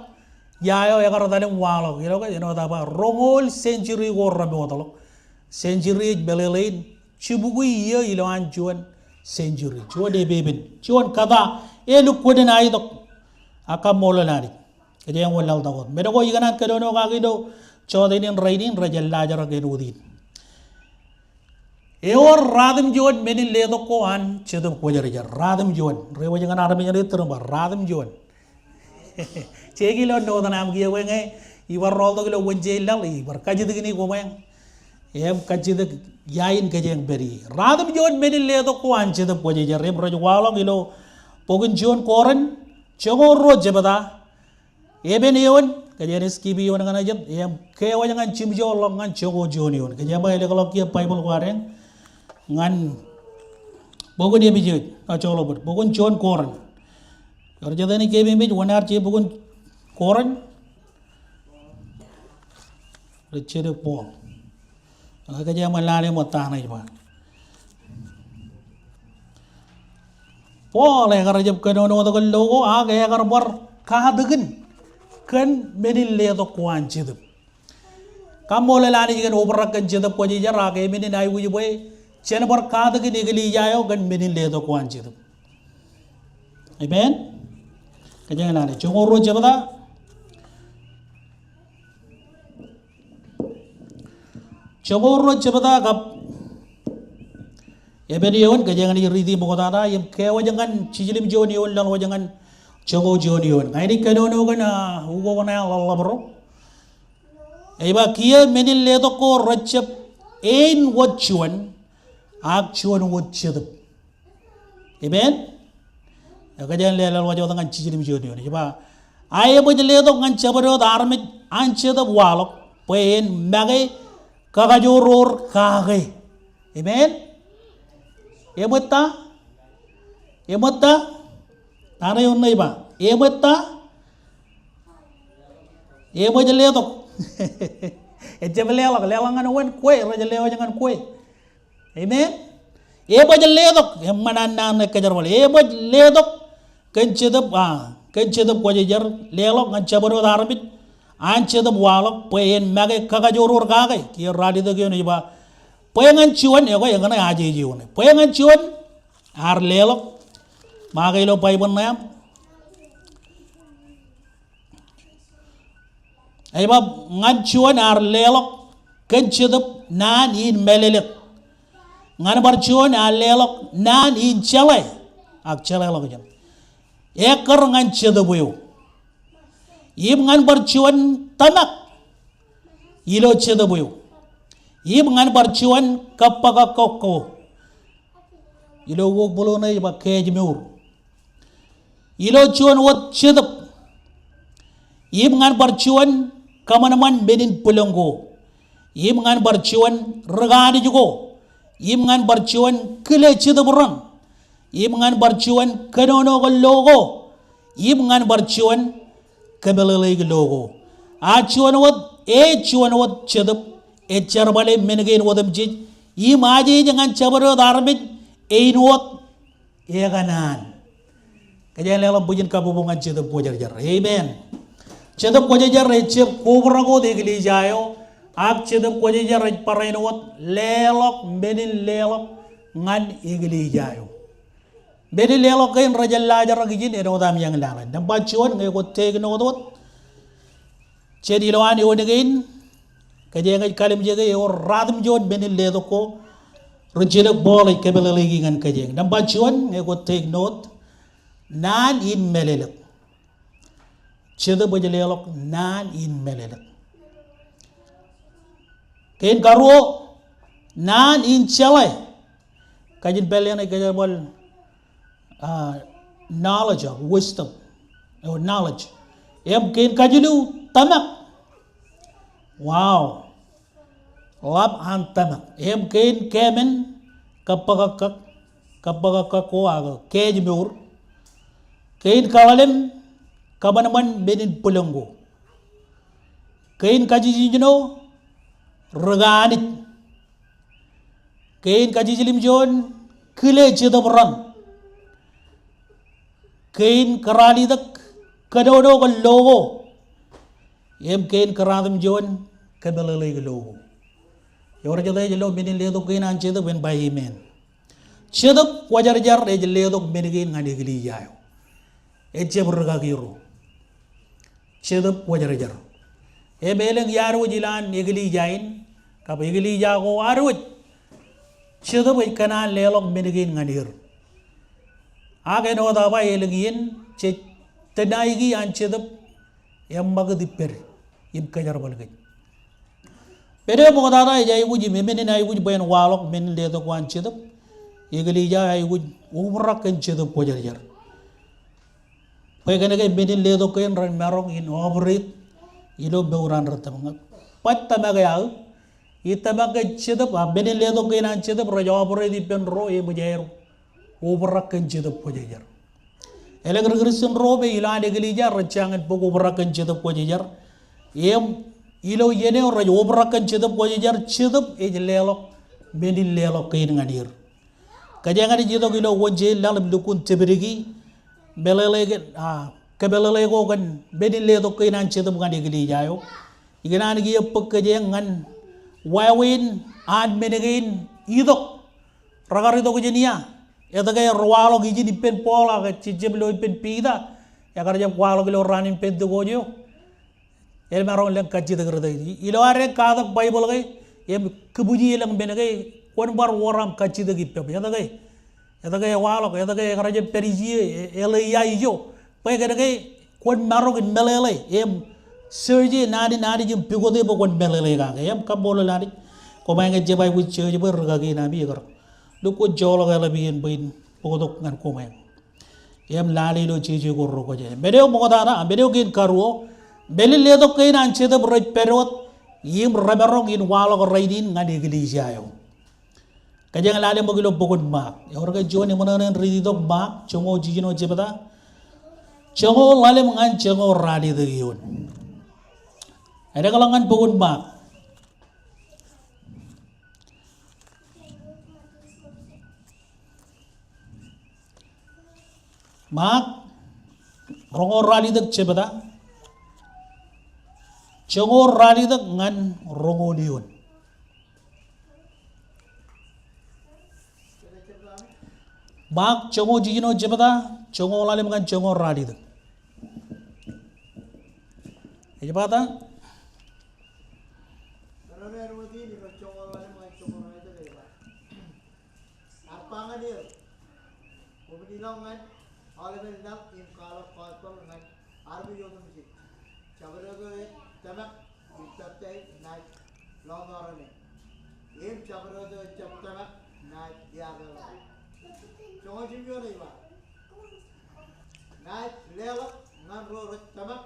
Yayo Yagaradalim Walo, you know that Romol century war Rabotalo, century Belelain, Chibugui, Iloan Juan, century, Juan de Babin, Juan Kada, Eluk Quidin Idok, Akamolanari. Kaya yang walal takot. Pero ko ikanat ka doon o kakido, chodinin rainin rajalajar kenudin. Eor radim juan menin ledo ko an chedum ko jarijar. Radim juan. Rewa jangan aramin jari terumba. Radim juan. Cekilo no tanam kia wenge. Iwar rol to kilo wenje lal. Iwar kaji digini ko weng. Em kaji dig yain kaji yang beri. Radim juan menin ledo ko an chedum ko jarijar. Rem roj walong kilo pogin juan koren. Chogor ro jebada. Eben yon kajian skibi yon ngan ajab. Em kewa jangan cimjo long ngan chogo juan yon. Kajian ba ele kalau kia Bible kuaren. Ngan bogun dia bijut acolo bot bogun John koran kalau jadi ni kebe bij wanar cie bogun koran receh pol agak jam malale motah na iba pol agar jab kenono to logo aga agar bor kahadegen kan menil le to kuan cidep kamu lelani jikan obrak kan cidep ko jijar aga menin ai wuji boy Cina berkata gini geli jayo gan menin ledo kuan citu. Amen. Kajangan ada. Cungoro jabata. Cungoro jabata kap. Ya beri yon kajangan di riti bukota ada. Yang kewa jangan cijilim jon yon lang wajangan cungo jon yon. Ini kenono kan hugo kana Allah bro. Iba kia menin ledo ko racap ein wachuan. Actuan would chidup. Amen? A gajan lel was on chidim junior. I am with the leather and chabero the army and chid of wallop, pain, magay, kagajor, kage. Amen? Emutta? Emutta? Anayon neighbor. Emutta? Emo the leather. A javelella, lelang and went quay, Rajaleo and quay. Amen. Eba ledok manan na kajarwal. Eba ledok kencedep wajar lelok ngan cabaro darmit ancedep walok poen mage kakajoror kage ki radi to kiyo iba poengan ciwan ego yang kana aje jiwan poengan ciwan ar lelok mage lo pai bon nam eba ngan ciwan ar lelok kencedep nan in melelet ngan barcuan alelok nan in cele ak cele lok jam ekar ngan cedebuyo yib ngan barcuan tanak ilo cedebuyo yib ngan barcuan kapaga kokko ilo wok bolona iba kejmur ilo cuan wat cedep yib ngan barcuan kamanaman benin pulonggo yib ngan barcuan regani jugo Imangan barcuan kele cida berang, imangan barcuan kenono ke logo, imangan barcuan kebelele ke logo. Acuan wat cida, carbale menegain watam cid, imaje jangan cabaro darmit, wat kanan. Kajian lelam pujian kabubungan cida pojar-jar. Amen. Cida pojar-jar recep kuburago degli jayo. Ak cedep ko je jaraj parainot lelok benin lelok ngan igli jayo benin lelok kain rajal lajar gijin edo tam yang lalan dan bacuan ngai ko teg no dot cedi lawani odegain kaje ngai kalim jege yo radum jon benin ledo ko rejele bolay kebele legi ngan kaje dan bacuan ngai ko teg not nan in melelek cedep bo je lelok nan in melelek Kain karuo nan in chalai kajin belian ay kajal bol knowledge of wisdom or knowledge em kain kajilu tamak wow lab an tamak em kain kemen kapagakak ko aga kejmur kain kawalem kabanaman benin pulonggo kain kajijino reganit kain kajijilim jon kile cida berang kain keralidak kadodo ke logo em kain keradam jon kabelele ke logo yor jada jelo menin ledo kain an cida ben by amen cida wajar jar de ledo menigin ngani gili jayo ece berga kiro chedap wajar. Beleng yaru jilan igli jain kap igli jago arut chedap ikana lelok menigin ngadir. Age no da ba elengin che tenaigi an chedap yang magdipper im kajar balgin. Bede mo da jai wuji memenin ay wuji ben walok men le to kwan chedap igli ja ay wuj umrak kan chedap wajar. Pagana kay menin le to ken ran marong in operate ilo beuran ratam pat tamagaya itamaga chedap menin le to ken an chedap raja operate dipen ro e bujair ubrak kan chedap wajar. Elegar Christian robe ilan egilija rancangan poko berakan cedap wajar. Em ilo yene orang oberakan cedap wajar cedap lelok menin lelok kain ngadir. Kajangan di cedap ilo wajah dalam dukun teberigi belelege kebelelego kan menin lelok kainan cedap ngadi egilija yo. Ikan agi pekajangan wawin ad menegin idok ragar idok jenia. Eta kaya rualo giji di pen pola ke cicip lo pen pida ya karja kualo kilo ranin pen tu gojo el marong leng kaji te kereta ini ilo are kadak bible kay em kebuji leng ben kay kon bar waram kaji te gipe eta kaya walo eta kaya karja periji ele ya ijo kay kay kon marong melele em serje nadi jim pigode bo kon melele ka em kabolo nadi ko may nga jebay with serje ber gagi nabi kar Luko jolo kala biyen bain podok ngan komay em lali lo cheche gorro ko je bedeo mo dara bedeo gin karuo belil le do kain an cheda broj perot yim rabarong in walo ko raidin ngadi iglesia yo kajang lali mo gilo bogod mak yorga joni mo nan ridi dok mak chongo jijino jebada chongo lali ngan chongo radi de yon ada kalangan bogod mak mak rongor ralidak cebada cengor ralidak ngan rongolion mak cengo jino cebada cengo lalim ngan cengor ralidak cebada Oliver Duck in Carlos Corporal and Arby Yogamji. Chavarago, Tamak, Victor Night, Long Orane. In Chavarago, Chaptamak, Night, Yaga. George Yoriva. Night, Lela, Nandro, Tamak,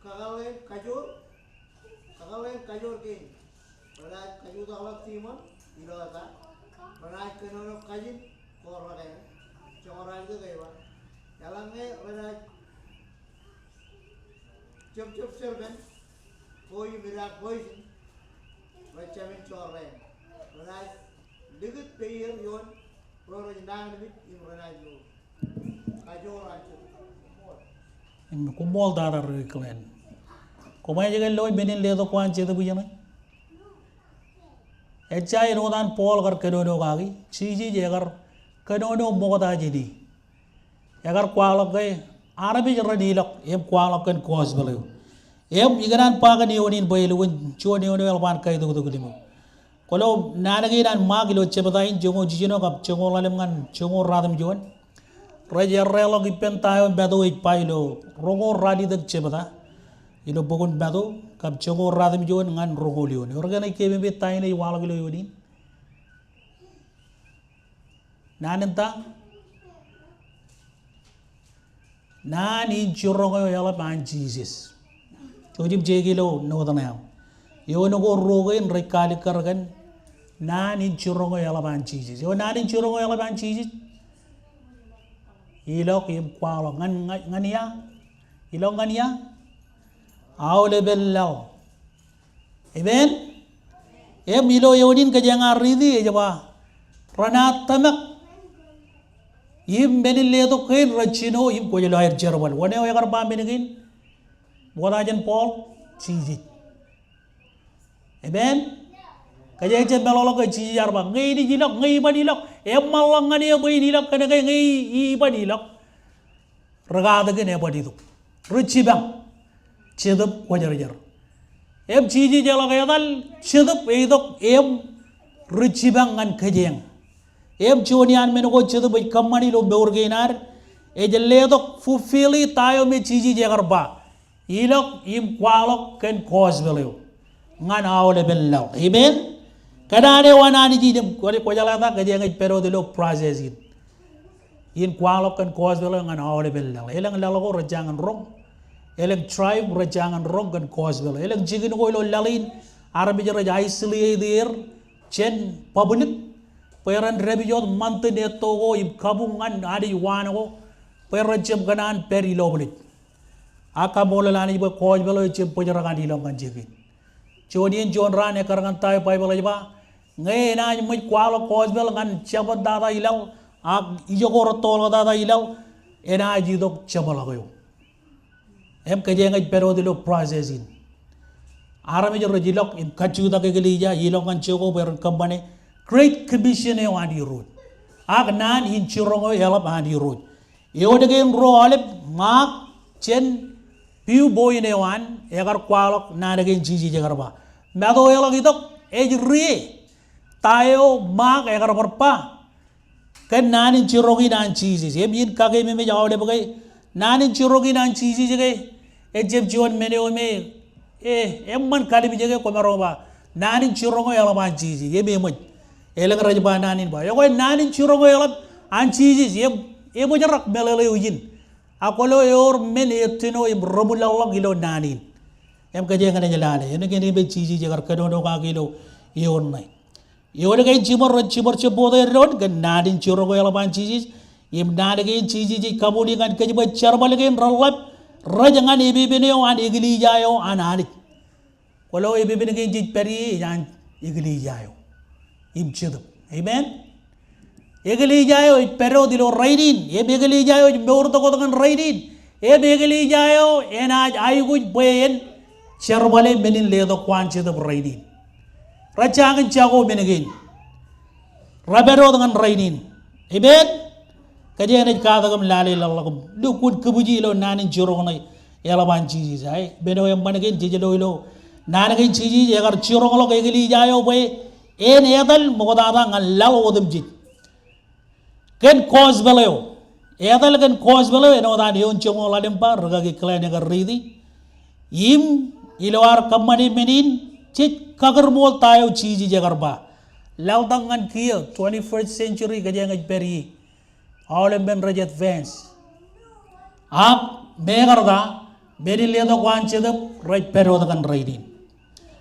Kagalen Kajur King. But I Kaju the Hall Timon, you know that. But I cannot Kajin for whatever. Orang itu kayak jalannya pada cup serban, koi mirak koi sih, macam mencoreng, pada dekat player yon, orang jenang lebih imran itu, kaju orang itu. Kumol darar kalian, kumai jaga loy benin le to kuan cete bujana. Ecai rodan Paul kar kedono kagi, ciji jagar Kanono mogota jadi, agar kualok kay Arabi jaradilok, em kualok kan kuas beliau, em iganan pagan yonin bayluin, cuan yonin elpan kay tu limo. Kalau nanagi dan magilo cepatain jongo jijino kap jongo lalemngan jongo radam juan, raja relok ipen tayo bedo ipaylo, rongo radi dak cepata, ilo bukan bedo kap jongo radam juan ngan rongo liun, orang kan ikeme betain ay walok ilo yonin. Nanenta Nani churongo yala pan Jesus. Ojib jegilo no tanayam. Yo no go rogo in rekali kargan. Nani churongo yala pan Jesus. Yo nani churongo yala pan Jesus. Ilok im kwalo ngania. Ilok ngania. Aule bellau. Amen. Em ilo yodin kajang aridi jaba. Ranat tamak. Im benin leto kain rachino im ko jelo air jerwal wane o yagar ba menigin walajan Paul chiji amen kaya je melolo ka chiji yarba ngai di jilok ngai ba dilok em malang ngani ba dilok kana ngai i ba dilok raga de ne ba ditu Richibang Chidup Wajar. Chiji Jalagayadal Chidup Edok Richibang and Kajang. Chonian Menugo Chidup with Kamani lo Burginar, Ejeledok Fufili Tayo me Chiji Jagarba. Ilok im Qualok can cause value. Ngan audible law. Amen. Kadane wanani jidem Kojalata Kajang Pero de lo process it. In Qualok can cause value ngan audible law. Elang Lalago Rajang and Rong. Elang tribe Rajang and Rong can cause value. Elang Jiggin Oilo Lalin, Arabic Rajai there, Chen Public, Parent Rebijot Manteneto, im Kabungan Adi Wano, Perachim Ganan Peri Loblit. Akabolani ba cause value chim Pojaragani Longan Jiggin. Chodian John Ran a Karantai Bible. Ngay na may Qualo cause value and Chabat Dada Ilaw, Yogoro Tola Dada Ilaw, and I Jidok Chabalago. Kajang Pero de lo processing. Aramij Regilok in Kachuda Galija, Yilong and Chogo were company, Great Commission on the road. Agnan in Chirongo Yelp on the road. Yodagain Roalip, Mark, Chen, Pew Boy in Ewan, Egar Qualok, Nanagan Gigi Jagarba. Mado Elogidok, Age Re, Tayo, Mark, Egar Porpa. Can Nan in Chirogin and cheeses. Emin Kagame Audible, Nan in Chirogin and cheeses again. Ejep John Meneome, Emman Kalibijaga Komarova, Nan in Chirongo Yalaman cheeses, Yemimut, Elangrajba Nanin Boy. You're Nan in Chirongo Yalap and cheeses, Ebojarak Meleleujin. Apollo or men etino in Robula Gilo Nanin. Kajang and Jalane, and again be cheeses, Yarkano Gagilo, Yon night. You would again Chimor Chiborchapo road, get Nadin Chirongo Yalaman cheeses, Im Nad again cheeses, Kabuli and Kajiba Charbal again, Rolap. Rajangan Ebibino and Igilijayo and Anik. Kolo Ebibin again Peri and Igilijayo. Im Chidu. Amen. Igilijayo, Pero de lo Raidin, Ebigilijayo, Bortokotan Raidin, Ebigilijayo, and I would buy Cherbale Menin Ledo Quanchi of Raidin. Rachang and Chago Menagin. Rabero and Raidin. Amen. Kajang Kadagam Lali Lalagum, look good Kubujilo, Nan in Chirona, Yalaban cheeses, I, Beno and Managin, Tijalo, Nanagan cheeses, Yagar Chirolo, Egili Jayo way, any other Mogadang and Lalo them jit. Can cause value. Edel can cause value, and all that yon Chomola Limpa, Ragaki Klanagar Ridi. Yim, Iloar Kamani Menin, Chit Kagarmol Tayo cheese Jagarba. Lautang and Kia, 21st century Kajang Peri. All have been reject advance. Up, Megarda, very little one chedap, right pero the gun riding.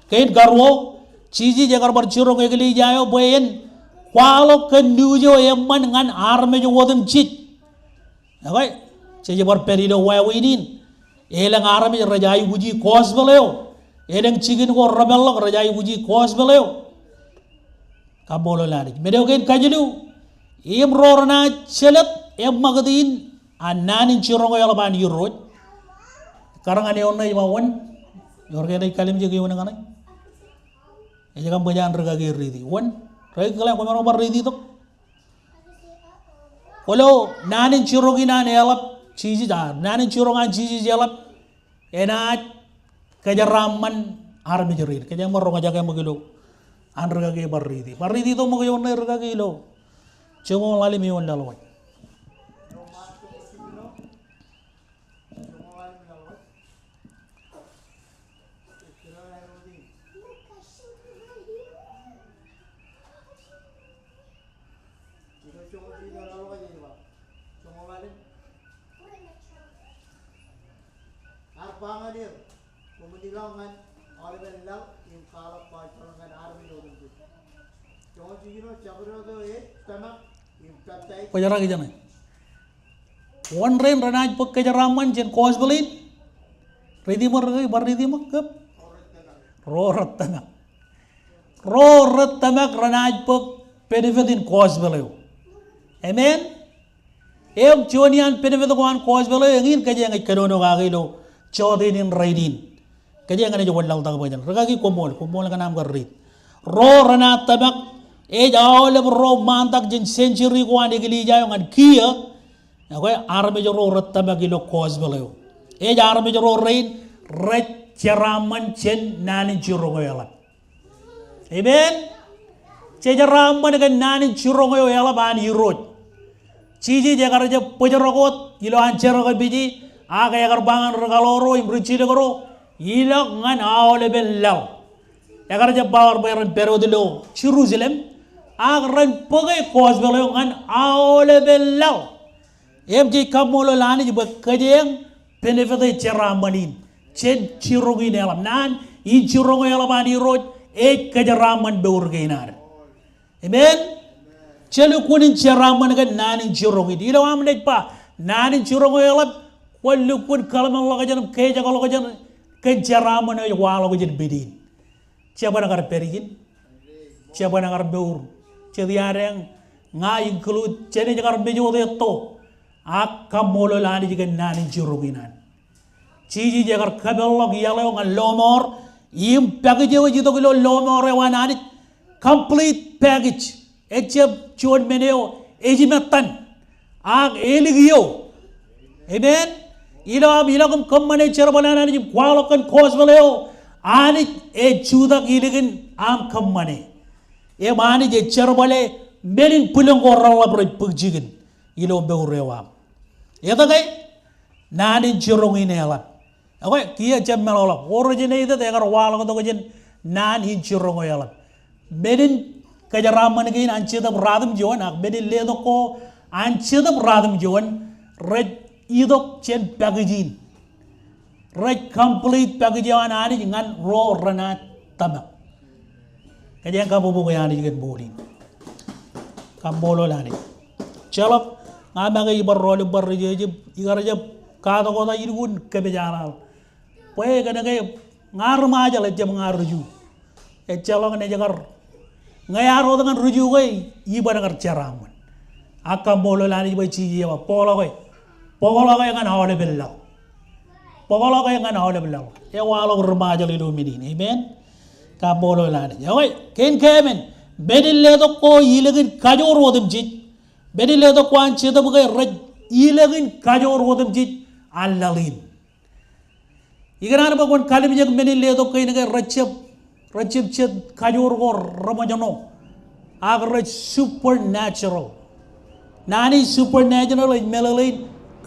Kate Garwo, Chizi Jagarbar Churo Egli Jayo Boyen, Qualo can Nujo Emman and Army Wodem Chit. Away, Chijabar Perido, where we need. Elang Army Rajai Wuji cause value. Elang Chicken or Rabella Rajai Wuji cause value. Kabolo Ladi. Medogan Kajulu. Im Rorana Chelet, Magadin, and Nan in Chirongo Yalaban, you wrote. Karangani one, you're getting Kalim Jagana. Ejakampajan Ragagi Ridi. One, regular Komaro Ridi. Hello, Nan in Chirogina and Yalap, cheeses are Nan in Chirongan cheeses Yalap, and I Kajaraman Armijari, Kajamaro Jagamagilo, and Ragagi Barridi. Barridi to Mogoyona Ragagilo. Chomo Lali Mion Laloi. Arpangadir, Mumadilangan, Oliver Love, in Kala Paitron and Army Logan. Don't you know Chabro, stomach? Pajaragi Jana. One rain Ranaj Puk Kajaraman, Jen Cosbelin, Redimor Barridimak, Roratanga. Roratanga Ranaj Puk Pedifin Cosbelu. Amen. Em Chonian Pedifin Cosbelu, again Kajang Kadono Agilo, Chodin in Raidin. Kajang and Joel Ragagi Komol, Komolanam Garrit. Roranat Tabak. Age all of Romantak Jin century one Igili Jayong and Kia, away Armajor Ratabagilo cause below. E jaram jero rain recharaman chen nani chirongo yala. Amen. Chejaraman kan nani chirongo yala ban yirot. Chiji jagar je pojorogot ilo ancherogo biji aga yagar bangan regaloro imrichi regoro ilo ngan aole bellau. Yagar je bawar bayran perodilo Jerusalem agran pogai kosbelo ngan aole bellau. Emji kamolo lani je bekajeng benefit ceramanin chen chirogi nelam nan in chirogo yalaban yirot kajaraman beurgainar. Amen. Chelu kunin ceraman kan nanin chirogi ilo amnet pa nanin chirogo yalab wallu kun kalaman lagajan keja kalagan kan ceraman ay walo gajan bedin. Siapa nagar perigin, siapa nagar beur, cediareng ngai include cene nagar bejo de to. Akka molo lani jigan nani jiruginan. Ciji jagar kabelok yalo ngal lomor im package jito kilo lomor ewanani complete package. Echep chuan meneo ejimetan ag eligio. Amen. Ilagam kammane cherbalana ni kwalokan kosvaleo ani e chudak iligin am kammane. E mani je cherbale melin pulongo ralabro pugjigin ilo beurewam. Yatagay nanin chirongin elan. Okay, kia cem melolak. Originated egar walak to kajen nan in chirongo elan. Benin kajaraman kain anchedap radam joan ak benin ledo ko anchedap radam joan red idok chen packaging. Red complete packaging ani ngan raw ranat tamak. Kajen kamu buku yani jigen bolin. Kambolo lani. Chalap ngamaga ibar role bar je igaraja kada kota irgun kebejaral poe kana kay ngar maja le jam ngar ruju e chalong ne jagar ngayaro dengan ruju kay iba ngar ceraman akam bolo lani ba ci yewa polo kay ngan hawle bella polo kay ngan hawle bella e walo remaja le do medin amen ka bolo lani yoy ken kemen bedil le do ko yilegin kajor wodum ci bedile to kwan cheda bugai raj ilagin kajor wodam jit allalin igana ba kon kalim jeg menile to kain ga rachep ched kajor go ramajano agra supernatural nani supernatural melalin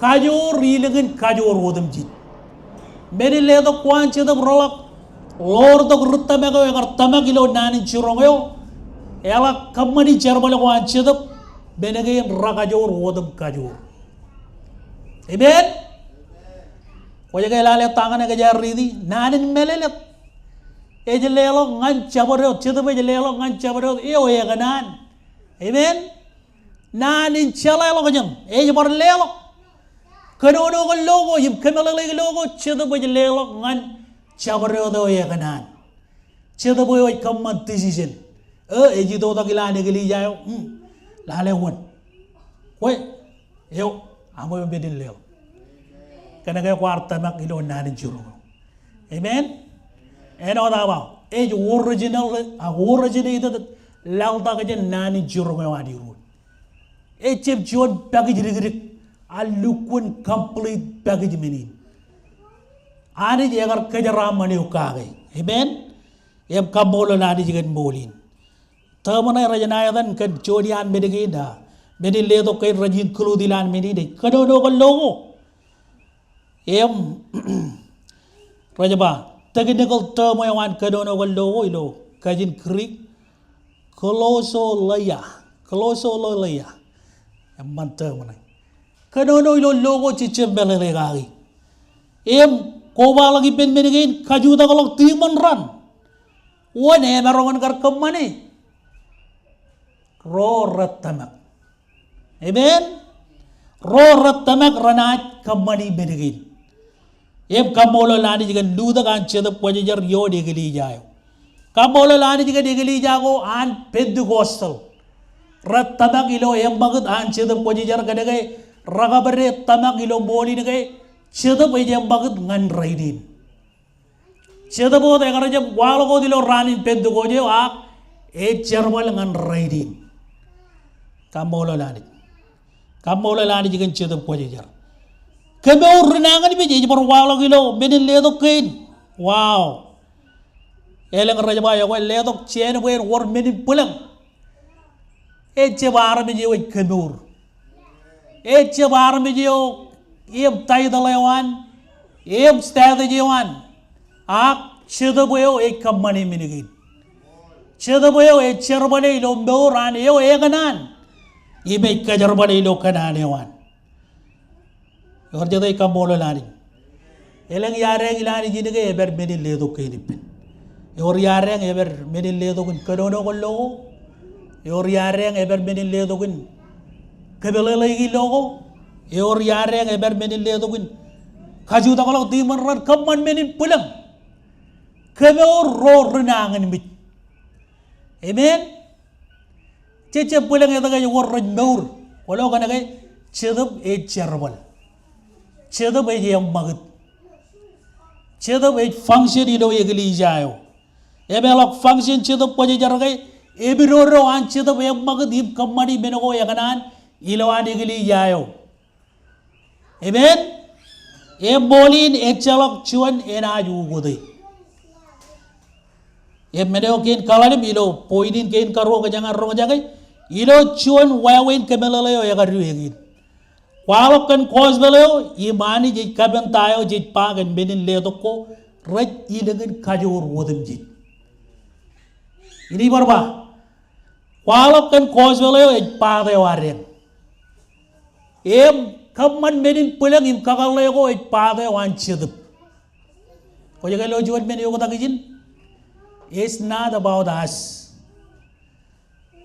kajor ilagin kajor wodam jit menile to kwan cheda rolak lord to rutta mega egar tamagilo nani chirongo ela kamani cherbale kwan cheda benagayan rakajor wodam kajor. Amen. Kaya kaya lale tangan ke jari di nanin melelet. Ejelelo ngan cabarot, cita bejelelo ngan cabarot. Iyo ya kanan. Amen. Nanin calelo kajam. Ejebar lelo. Kanono ko logo, yim kemelele logo, cita bejelelo ngan cabarot ya kanan. Cita boy kamman decision. Ejito takilane kili jayo. Lale wan, woi, yo, amo yang bedil leo. Karena kaya kuarta mak ilo nanin juru. Amen. Eno tawa, original itu lauta kaje nanin juru kaya wadi ru. Chip jual package dirik, alukun complete package menin. Ani jagar kaje ramani ukagai. Amen. Yam kabolo nani jigan bolin. Tamanay rajanayadan kan chodian medigida medile to kay rajin kuludilan medide kadodo ko logo em rajaba technical term yawan kadono ko logo ilo kajin Greek kolosoloya emman term kadono ilo logo cicem belele gagi em koba lagi pen medigin kajuta kolok timan ran one merongan kar kemane Roratamak. Amen. Roratamak ranat kamani benigin. Em kamolo lani jigan luda kan cheda pojajar yo degeli jayo. Kamolo lani jigan degeli jago an Pentecostal. Ratamak ilo em bagut an cheda pojajar kadagay ragabare tamak ilo boli nagay cheda pojam bagut ngan raidin. Cheda bo de karaja walo ko dilo ranin Pentecoste ak cherbal ngan raidin. Kamolo lani jigan cheda pojajar. Kemeur renangan biji berwalo kilo benin ledokin. Wow. Eleng raja baya ko ledok chen wen war menin pulang. Eche bar biji we kemeur. Eche bar biji o em tay dalawan. Em stad jiwan. Ak chedaboyo ek kamani minigin. Chedaboyo ek cherbane lo meuran yo eganan. Ime kajerbane lo kananewan. Or jadi kambola lari. Eleng yareng ilani jini ke eber menin ledo ke nipin. Or yareng eber menin ledo kun kadono kollo. Or yareng eber menin ledo kun kabele lagi logo. Or yareng eber menin ledo kun kaju tak kalau di meneran kaman menin pulang. Kame or ro renangan mit. Amen. Cece pulang itu kaya warren meur. Kalau kan kaya cedap cerbal. Cedap yang magut. Cedap function ilo egli jayo. Ebelok function cedap pojok jargai. Ebiroro an cedap yang magut im kamari menoko yang kanan ilo an egli jayo. Amen. Bolin echalok cuan enaju gudai. Meneko kin kalanim ilo poinin kin karo kajangan rong jagai. Ilo cuan wawen kemelalayo ya karu egin. Walok kan cause belayo imani jid kaben tayo jid pagan benin ledoko raj ilengan kajur wodem jid. Ini barba. Walok kan cause belayo jid pagde waren. Kaman benin pulang im kakalayo jid pagde wan chedep. Ko jaga lo juan benin yo kata kijin. It's not about us.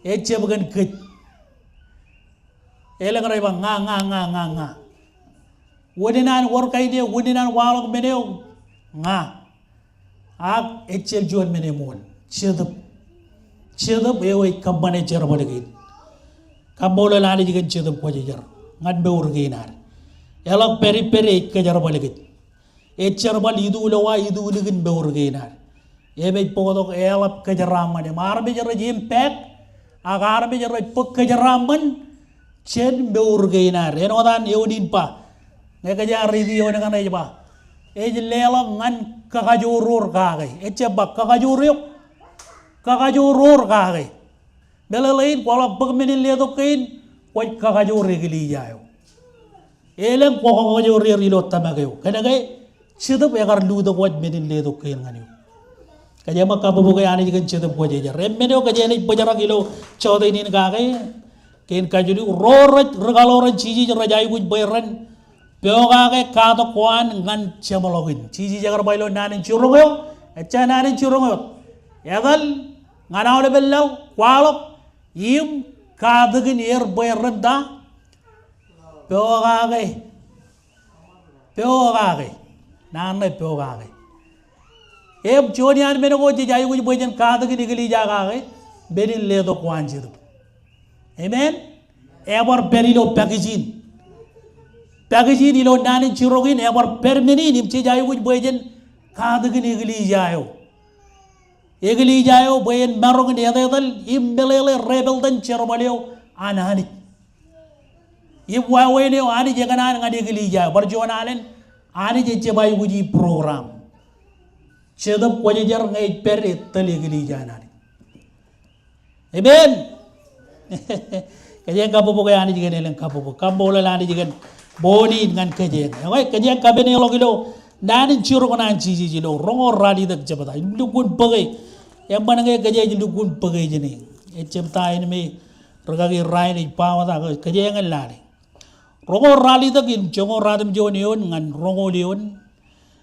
It's bukan kit. Elang rai bang nga. Wadinan war kai dia wadinan walok meneo nga. Ak echel juan menemon. Chedap ewe kampane cer bodegin. Kambola lani jigen chedap pojejar. Ngan beur ginar. Elok peri kejar bodegin. Echer bal idu lawa idu ligin beur ginar. Ebe podok elap kejaraman. Marbe jara jim pek. Agar be jara pek kejaraman. Chen beur ginar. Eno dan eudin pa. Ngekajar review dengan aja pa. Lelang ngan kakajurur kagai. Eche bak kakajur yuk. Kakajurur kagai. Bela lain kalau pegmenin liatok kain. Waj kakajur regili jayo. Elang kakajur rilot tamagayo. Kena kay sedap agar luda waj menin liatok kain ngani. Kaya makabubukai ani jikan sedap waj jar. Remmenyo kaya ni bajarak ilo chode inin kagai. Kain kajuri rorat regaloran cici rajai wuj bayran. Pyoga ke kato kuan ngan chamalogin. Cici jagar bailo nanin churungo. Echa nanin churungo. Yadal ngana ole bellau walok im kadagin yer bayran da. Pyoga ke nanne pyoga ke. Eb chonian meno ko jai wuj bayjan kadagin igli jaga ke. Benin ledo kuan chidu. Amen. Ever perilo packaging. Packaging ilo nanin chirogin ever permenin im chijai wuj bayjan kadagin igli jayo. Igli jayo bayan marogin yadal im belele rebel dan cherbalio anani. Im waweneo ani jaganan ngadi igli jayo. Barjonanen ani jebai wuji program. Chedap wajar ngai per etal igli janani. Amen. Kajian kapupo kaya ani jigen eleng kapupo kambola lani jigen boni ngan kajian. Oke kajian kabene logilo nanin chiro konan cici jilo rongo rali dak jabata indukun pagai yang mana kajian indukun pagai jeni. Ecemta ini me regagi rai ni pawata kajian ngalani. Rongo rali dak in jongo radem jonion ngan rongo lion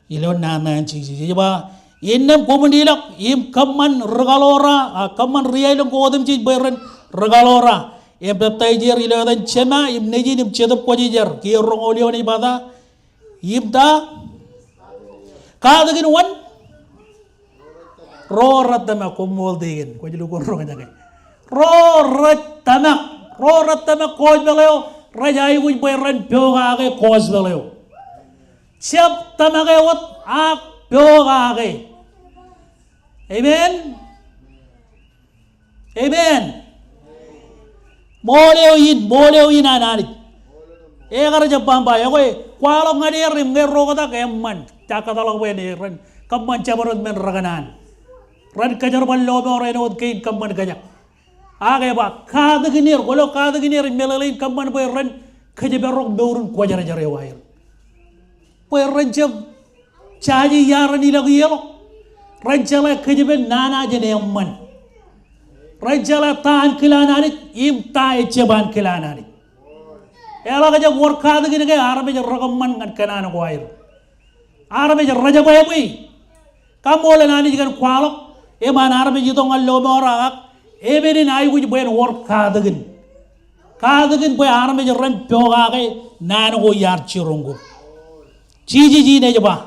ilon nanan cici jaba innam komandilak im kaman regalora kaman riailong kodem cici bayran regalora. Em baptizer ilo dan cema im neji im cedap pojijar ki rongolio ni bata im ta kadagin wan roratama komol degen ko jilu ko ronga jage roratama ko beleo rajai wuj bayran pyoga ge kos beleo siap tamage wat ak pyoga ge. Amen. Amen. Boleh in anari. Egar Japan by away, while of Maria Rimgeroga Emman, Takatalawen, Ren, Kaman Chabaron Men Raganan. Ran Kajarban Lobo and old Kane Kaman Kajak. Agaba, Kadaginir, Golo Kadaginir in Melali, Kaman by Ren, Kajabarok Burun, Quajarajare wire. Where Rancham Chaji Yaranila Yellow, Ranchella Kajaban Nana Janeman. Ranchella Tan Kilanani, Im Tai Chaban Kilanani. Ela work hard again, Arabic Rogaman and Canana wire. Arabic Rajabawi. Come all and I can qualify. Eman Arabic you don't Lomora. Even in I would work hard again. Cardigan by Arabic run Pogage, Nano Yard Chirungo. Gigi Nejaba.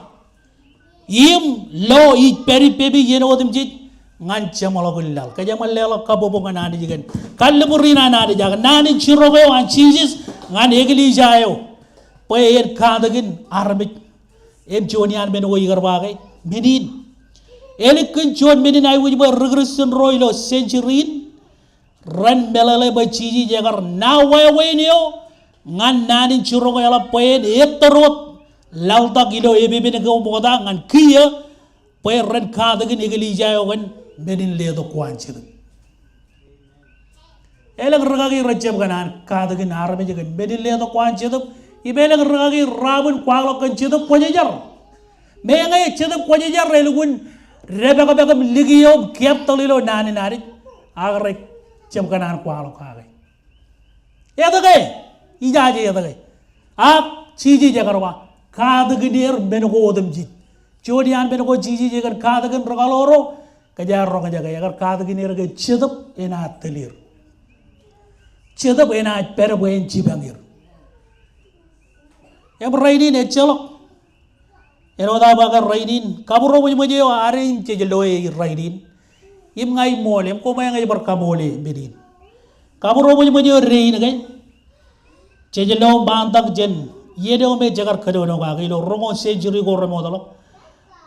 Yim low eat peri baby, you know them jit. Nganchamologilla, Kajamalella Kaboboganadi again. Kalaburina Nadijagan, Nani Chirogo and cheeses. Ngan egli jayo poen kadagin Arabic em jonian men wo yigarwage minin elikun jon minin ay wuj ba regression roylo century ran melale ba chiji jagar na way niyo ngan nanin churogo yala poen etorot lalta gilo ebe ben go boda ngan kiya poen ran kadagin egli jayo gan menin ledo kwanchir Elang Ragagi Rajab Ganan, Kadagin Arabic and Bedile the Quanchidum, Ibelang Ragagi Rabun Qualok and Chidum Quajar. May I Chidum Quajar Relgun, Rebecca Beckham Ligio, kept a little nan in Arik, Agric Chamkanan Qualokage. Yadagay, Ijaji Yadagay. Ah, Chiji Jagarwa, Kadaginir Benego them Jit. Jodian Benego Gigi Jagar Kadagan Ragaloro, Kajar Rogajagar Kadaginir Chidum in Atelier. Chedap and I Paraguay and Chibangir. Em raiding a chelo. And Odabaga raiding, Kaburo Mujo Arin Cheloe raiding. Imgai Molem, Komanga Barcamole Bedin. Kaburo Mujo rain again. Chelo Bantak Jen, Yedo me Jagar Kadono Gagilo, Romo Century go remodel.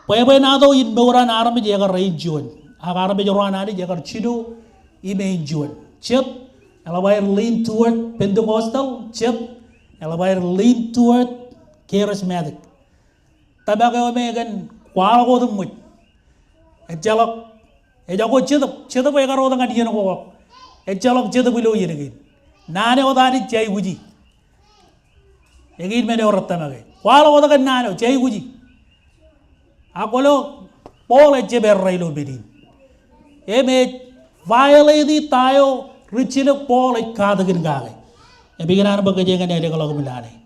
Puebenado in Boran Army Jagar rain June. Agarbe Joranadi Jagar Chido, Ime June. Chip. Elabay lean toward Pentecostal, chip. Elabay lean toward charismatic. Tabago Megan, Quago the Mut. A jalop, a jago chitop, chitop a garo than a dinner. A jalop chitop below yet again. Nane or that Jay Wuji. Again, many or Tamage. Qualo the Nano, Jay Wuji. Aqualo, Paul a Jebber Railo Bidin. A made violate the tile. Richard Paul at Cardigan Galley. And began out of a Gajan and Egalogulani.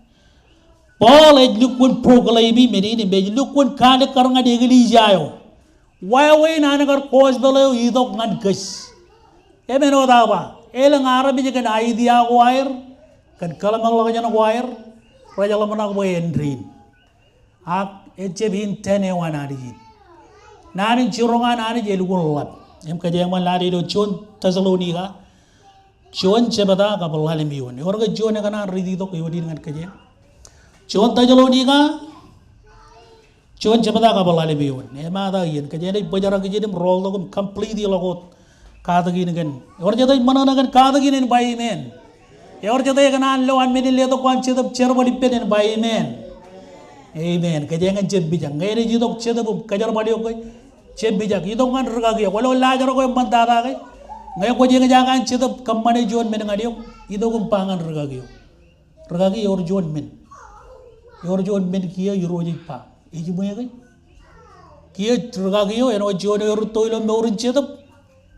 Paul at Luquin Proclaimi, Medin, and Bay Luquin Cardigan Egalijayo. Why away Nanagar cause below either Nankus? Emenodava, Elang Arabic and idea wire, can Kalamalagan wire, Rajalamana way and dream. Up Echebin 10 adi. Nani Chirongan Adi Elgulab. Emkajaman Ladi Chun Thessalonica. Chon Chebada Kabul Halimion. You are a Jonagana Ridido, you didn't get Kaja. Chon Tajalonica Chon Chebada Kabul Halimion. Emada Yen Kajani Bajaragajim roll them completely logot Kadagin again. Or Jada Mananagan Kadagin and by men. Or Jadagan low and many leather quanches of Chervali pen and by men. Amen. Kajang and Chebijang. Any Jidok Chedab Kajarabadi Chebijak. You don't want Ragagi. Well, larger Mandara. Ngayon ko jangan cedap kamane John men ngadiyo ito kung pangan regagi your John men kia yurojik pa iji mo yan kia regagi yo eno John yor toilo meurin cedap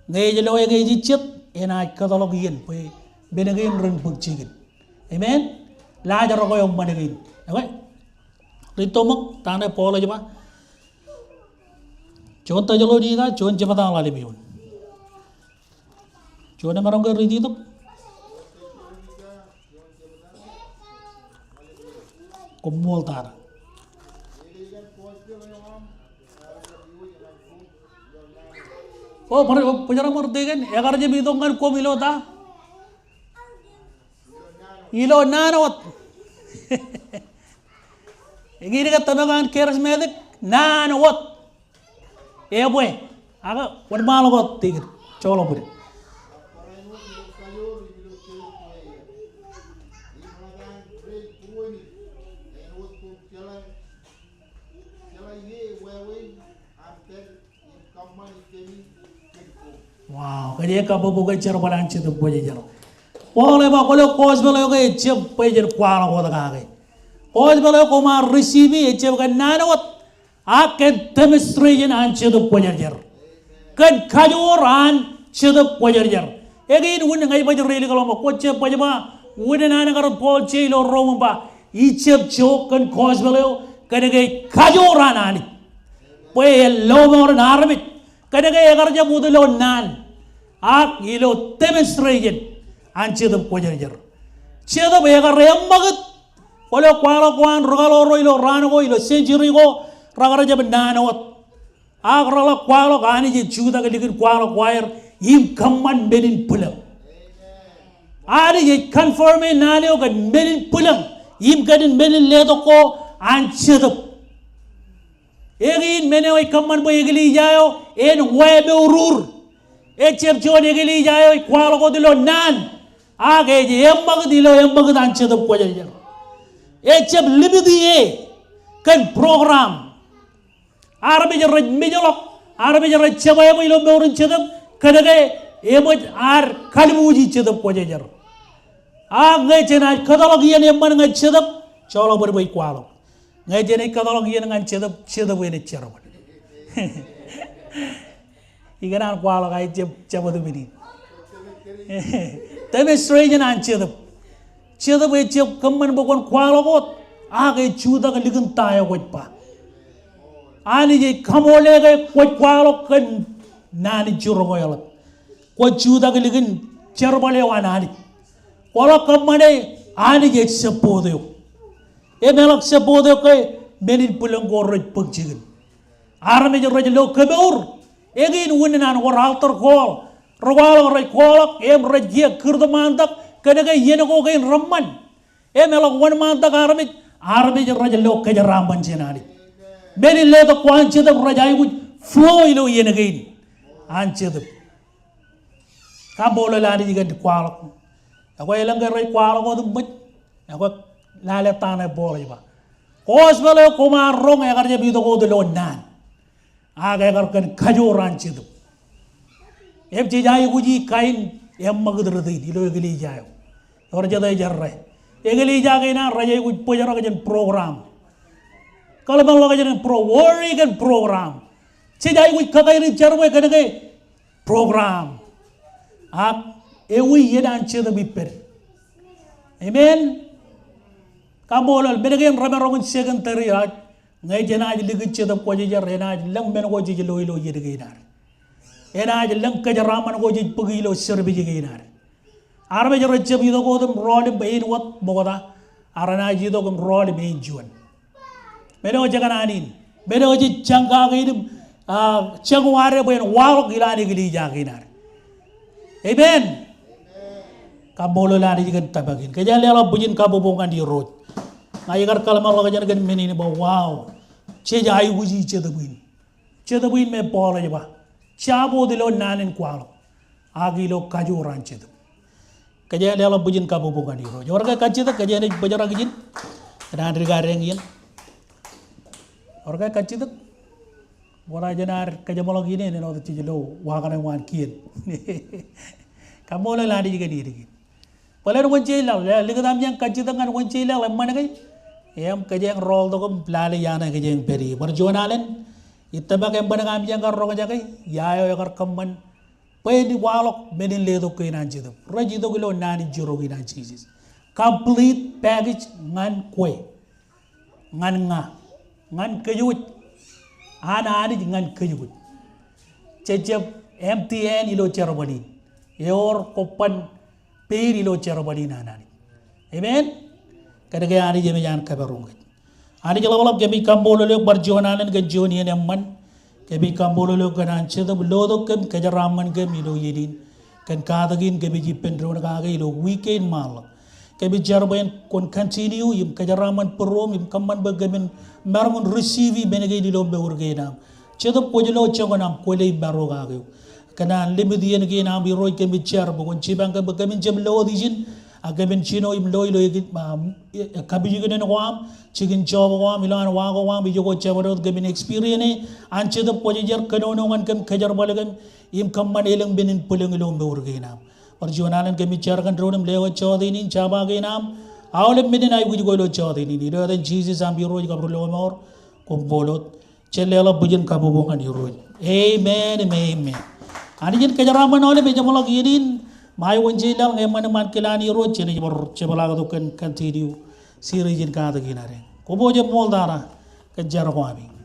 ngayon jelo ya gaji ced ena katalog yen pe benagayin ren pagcigin amen lajar ko yung managin okay rito mo tanda Paul aja pa John tajalo di ka John cepatang lalimiyon John marang ke ridi tu, kumul tar. Oh, penjara murti kan? Agar je bidong kan kom ilo ta? Ilo nanot. Ini kan tanaman charismatic nanot. Boy, aga what malagot tigit, cholo pun. Wow, kaya ka bubugay chero balang chito pwede jero. Wala ba kolo cause balo kay chep pwede kwala ko dagay. Cause balo ko ma receive chep ka nanawat aken demonstration an chito pwede jero. Kan kajoran chito pwede jero. Again wun ngai ba jero really kalau ko chep pwede ba wun na nagaron Paul chelo Rome ba i chep chok kan cause balo kan kay kajoran ani. Pwede lo mo ran armit. Kadang agar jam udah lo nan, ak ilo demonstration, anci tu pojar jar. Ceda agar rem bagat, kalau kuan ragalo ro ilo rano ko ilo century ko, ragar jam nan awat. Ak ragalo kualo kani je juda kalikin kualo kuair, im kaman benin pulang. Ari je confirme nani o kan benin pulang, im kadin benin ledo ko anci tu. Egin mene oi kaman bo egili jayo en webe urur e chep chon egili jayo kwalo ko dilo nan age je embag dilo embag dan chedop ko jayo e chep libidi e kan program arabe je raj mejolok arabe je raj chebay bo ilo beurun chedop kadage e mo ar kalmuji chedop ko jayo age chena kadalog yen emman ngai chedop cholo ber boy kwalo ngai jene kadalog yen ngan chedop ene chero igaran kwalo kai chebo du bini demonstration an chedop e chep kamman bokon kwalo got age chuda ka ligun tayo got pa ani je kamole ga kwalo kan nani churo ko yala ko chuda ka ligun cherbale wanani kwalo kammane ani je sepodo e melak sepodo kai benin pulang goroj pagjigen arame je roj lo kabeur egin wunan war altar kol rogalo roj kolak em roj ye kirdamandak kadaga yenago gain ramman e melak wan mandak arame je roj lo kajaramban jenani benin le to kwanche da roj ay wuj flow ilo yenagain anche da kabolo lani jigan kwalak ako elang roj kwalak ko dum ako lale tane bolo ba kos balo kumar rong agar je bido ko dilo nan aga agar kan kajoran chidu em je jay guji kain em magdr dei dilo geli jayo or jada jarre egeli jagay na raja guj pojaro ka jen program kalau bang lo ka jen pro worry kan program je jay guj kakay ni jarwe kan ke program ak ewi yedan chidu biper amen kambolal benegen ramerongun second teri aj ngai jenaj ligi chedap ko je renaj lang men ko je lo ilo yede geinar enaj lang ka jaraman ko je pagi lo serbi je geinar arbe je recheb yido ko dum rol bein wat bogoda arana ji do gum rol bein juan meno je kananin meno je changa geidum changware bein wal gilani gili ja geinar amen kambolal lari jigen tabagin kejale ala bujin kabobongan di road agar kalmar lo kajar gan menini ba wow cheja ay wuji chedabuin me pola jaba chabo dilo nanin kwalo agilo kajuran chedab kaja lela bujin kabu bukan iro jorga kachida kaja ne bajara gijin ran rigareng yen orga kachida wala janar kaja molog ine ne no tijilo wakana wan kien kamola ladi jiga diri paler wonche la ligadam yang kachida ngan wonche la lemman kai em kajeng rol to kom lale yana kajeng peri berjonalen itaba kem banang am yang kar roga jagai yayo yakar kamman pedi walok benin le to kina jido raji to kilo nani jiro kina jesus complete package ngan kwe ngan nga ngan kayut ana ani ngan kayut cecep MTN ilo cerobani yor kopan peri ilo cerobani nanani amen kadang ani je mejan kabarung ani jala balap kebi kambolo le barjonanen ke joni en amman kebi kambolo le kanan cheda lodo kem kajaraman ke milo yedin kan kadagin kebi jipen drone ka ga ilo weekend mal kebi jarben kon continue yim kajaraman perom yim kamman bagamen marmun receive benege dilo be urgena cheda pojelo chogonam kole baro ga ga kanan limidi en ge nam bi roy kebi jarbo kon chibang ke bagamen jem lo dijin agamen chino im loy loy git kabiji gene wam chicken job wam ilan wago wam bi jogo chabarot gamen experience anche the pojer kanono wan kan kajar balagan im kammanilang binin pulang ilong beurginam. Perjuangan kami carakan rodem lewat cawdinin cabaginam. Awalem binin ay wujud golo cawdinin. Ilo dan Jesus ambil roh kabur lewamor kumbolot. Celela bujen kabubungan iroj. Amen, amen. Ani jen kejaraman oleh bejamalak yedin. Mai wanjilal ngeman man kelani iroj. Cene jebor cebalaga tu kan continue. Siri jen kata kinare. Kubo je mol dara kejar kami.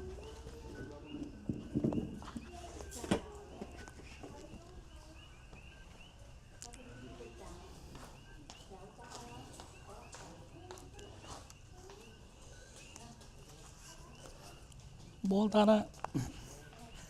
Bol dara